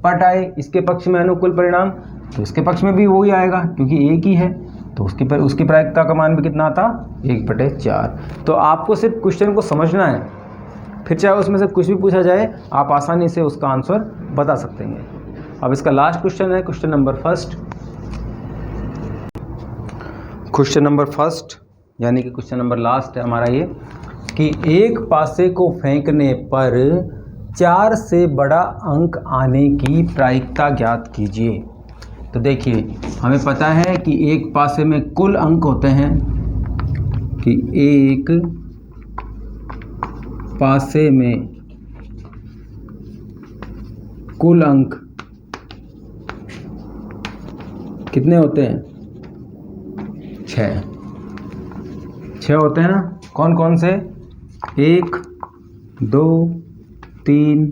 पट आए इसके पक्ष में अनुकूल परिणाम, तो इसके पक्ष में भी वही आएगा क्योंकि एक ही है, तो उसकी प्रायिकता का मान भी कितना आता? 1/4। तो आपको सिर्फ क्वेश्चन को समझना है, फिर चाहे उसमें से कुछ भी पूछा जाए आप आसानी से उसका आंसर बता सकते हैं। अब इसका लास्ट क्वेश्चन है क्वेश्चन नंबर फर्स्ट, यानी कि क्वेश्चन नंबर लास्ट है हमारा ये, कि एक पासे को फेंकने पर 4 से बड़ा अंक आने की प्रायिकता ज्ञात कीजिए। तो देखिए हमें पता है कि एक पासे में कुल अंक होते हैं, कि एक पासे में कुल अंक कितने होते हैं? 6 होते हैं ना। कौन कौन से? 1, 2, 3,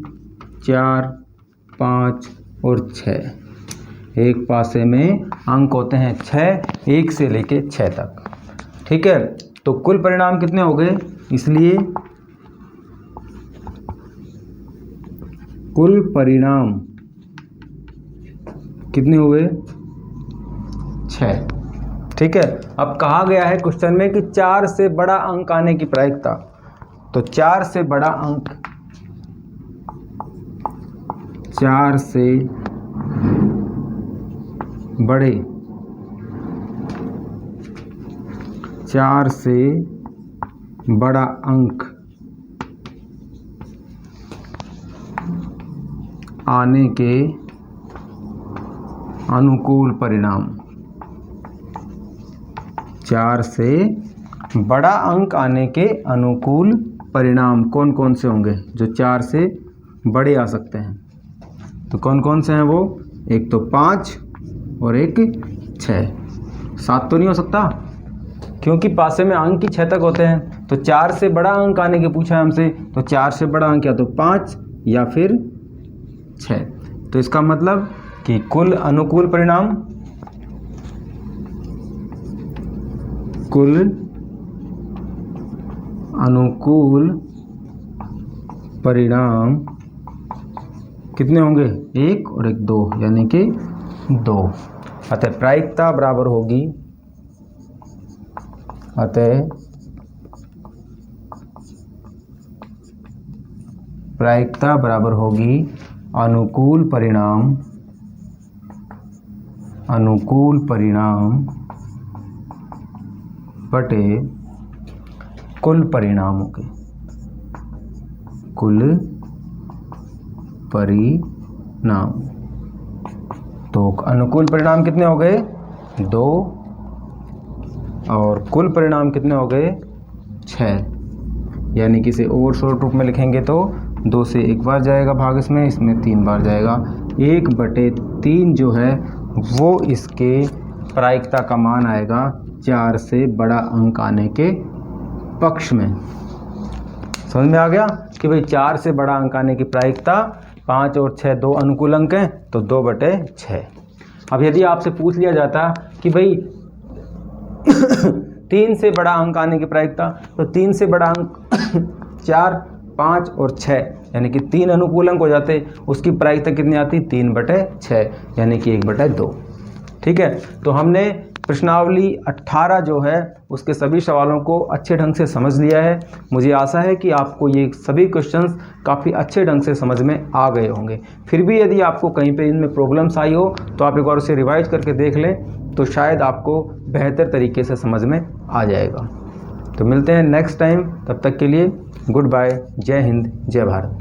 4, 5 और 6। एक पासे में अंक होते हैं 6, 1 से लेके 6 तक। ठीक है। तो कुल परिणाम कितने हो गए? इसलिए कुल परिणाम कितने हुए? 6। ठीक है। अब कहा गया है क्वेश्चन में कि 4 से बड़ा अंक आने की प्रायिकता, तो 4 से बड़ा अंक, 4 से बड़े, 4 से बड़ा अंक आने के अनुकूल परिणाम, 4 से बड़ा अंक आने के अनुकूल परिणाम कौन कौन से होंगे जो 4 से बड़े आ सकते हैं? तो कौन कौन से हैं वो? एक तो 5 और एक 6। 7 तो नहीं हो सकता क्योंकि पासे में अंक ही 6 तक होते हैं। तो 4 से बड़ा अंक आने के पूछा है हमसे, तो 4 से बड़ा अंक या तो 5 या फिर 6। तो इसका मतलब कि कुल अनुकूल परिणाम कुल अनुकूल परिणाम कितने होंगे, 1 और 1 2, यानी कि 2। अतः प्रायिकता बराबर होगी, अतः प्रायिकता बराबर होगी अनुकूल परिणाम बटे कुल परिणामों के, कुल परिणाम। तो अनुकूल परिणाम कितने हो गए, 2, और कुल परिणाम कितने हो गए, 6। यानी कि इसे और शॉर्ट रूप में लिखेंगे तो 2 से 1 बार जाएगा भाग, इसमें 3 बार जाएगा। 1/3 जो है वो इसके प्रायिकता का मान आएगा 4 से बड़ा अंक आने के पक्ष में। समझ में आ गया कि भाई 4 से बड़ा अंक आने की प्रायिकता, 5 और 6 2 अनुकूल अंक हैं, तो 2/6। अब यदि आपसे पूछ लिया जाता कि भाई 3 से बड़ा अंक आने की प्रायिकता, तो 3 से बड़ा अंक 4, 5 और 6, यानी कि 3 अनुकूल अंक हो जाते, उसकी प्रायिकता कितनी आती, 3/6, यानी कि 1/2। ठीक है, तो हमने प्रश्नावली 18 जो है उसके सभी सवालों को अच्छे ढंग से समझ लिया है। मुझे आशा है कि आपको ये सभी क्वेश्चंस काफ़ी अच्छे ढंग से समझ में आ गए होंगे। फिर भी यदि आपको कहीं पे इनमें प्रॉब्लम्स आई हो तो आप एक बार उसे रिवाइज करके देख लें, तो शायद आपको बेहतर तरीके से समझ में आ जाएगा। तो मिलते हैं नेक्स्ट टाइम, तब तक के लिए गुड बाय, जय हिंद, जय भारत।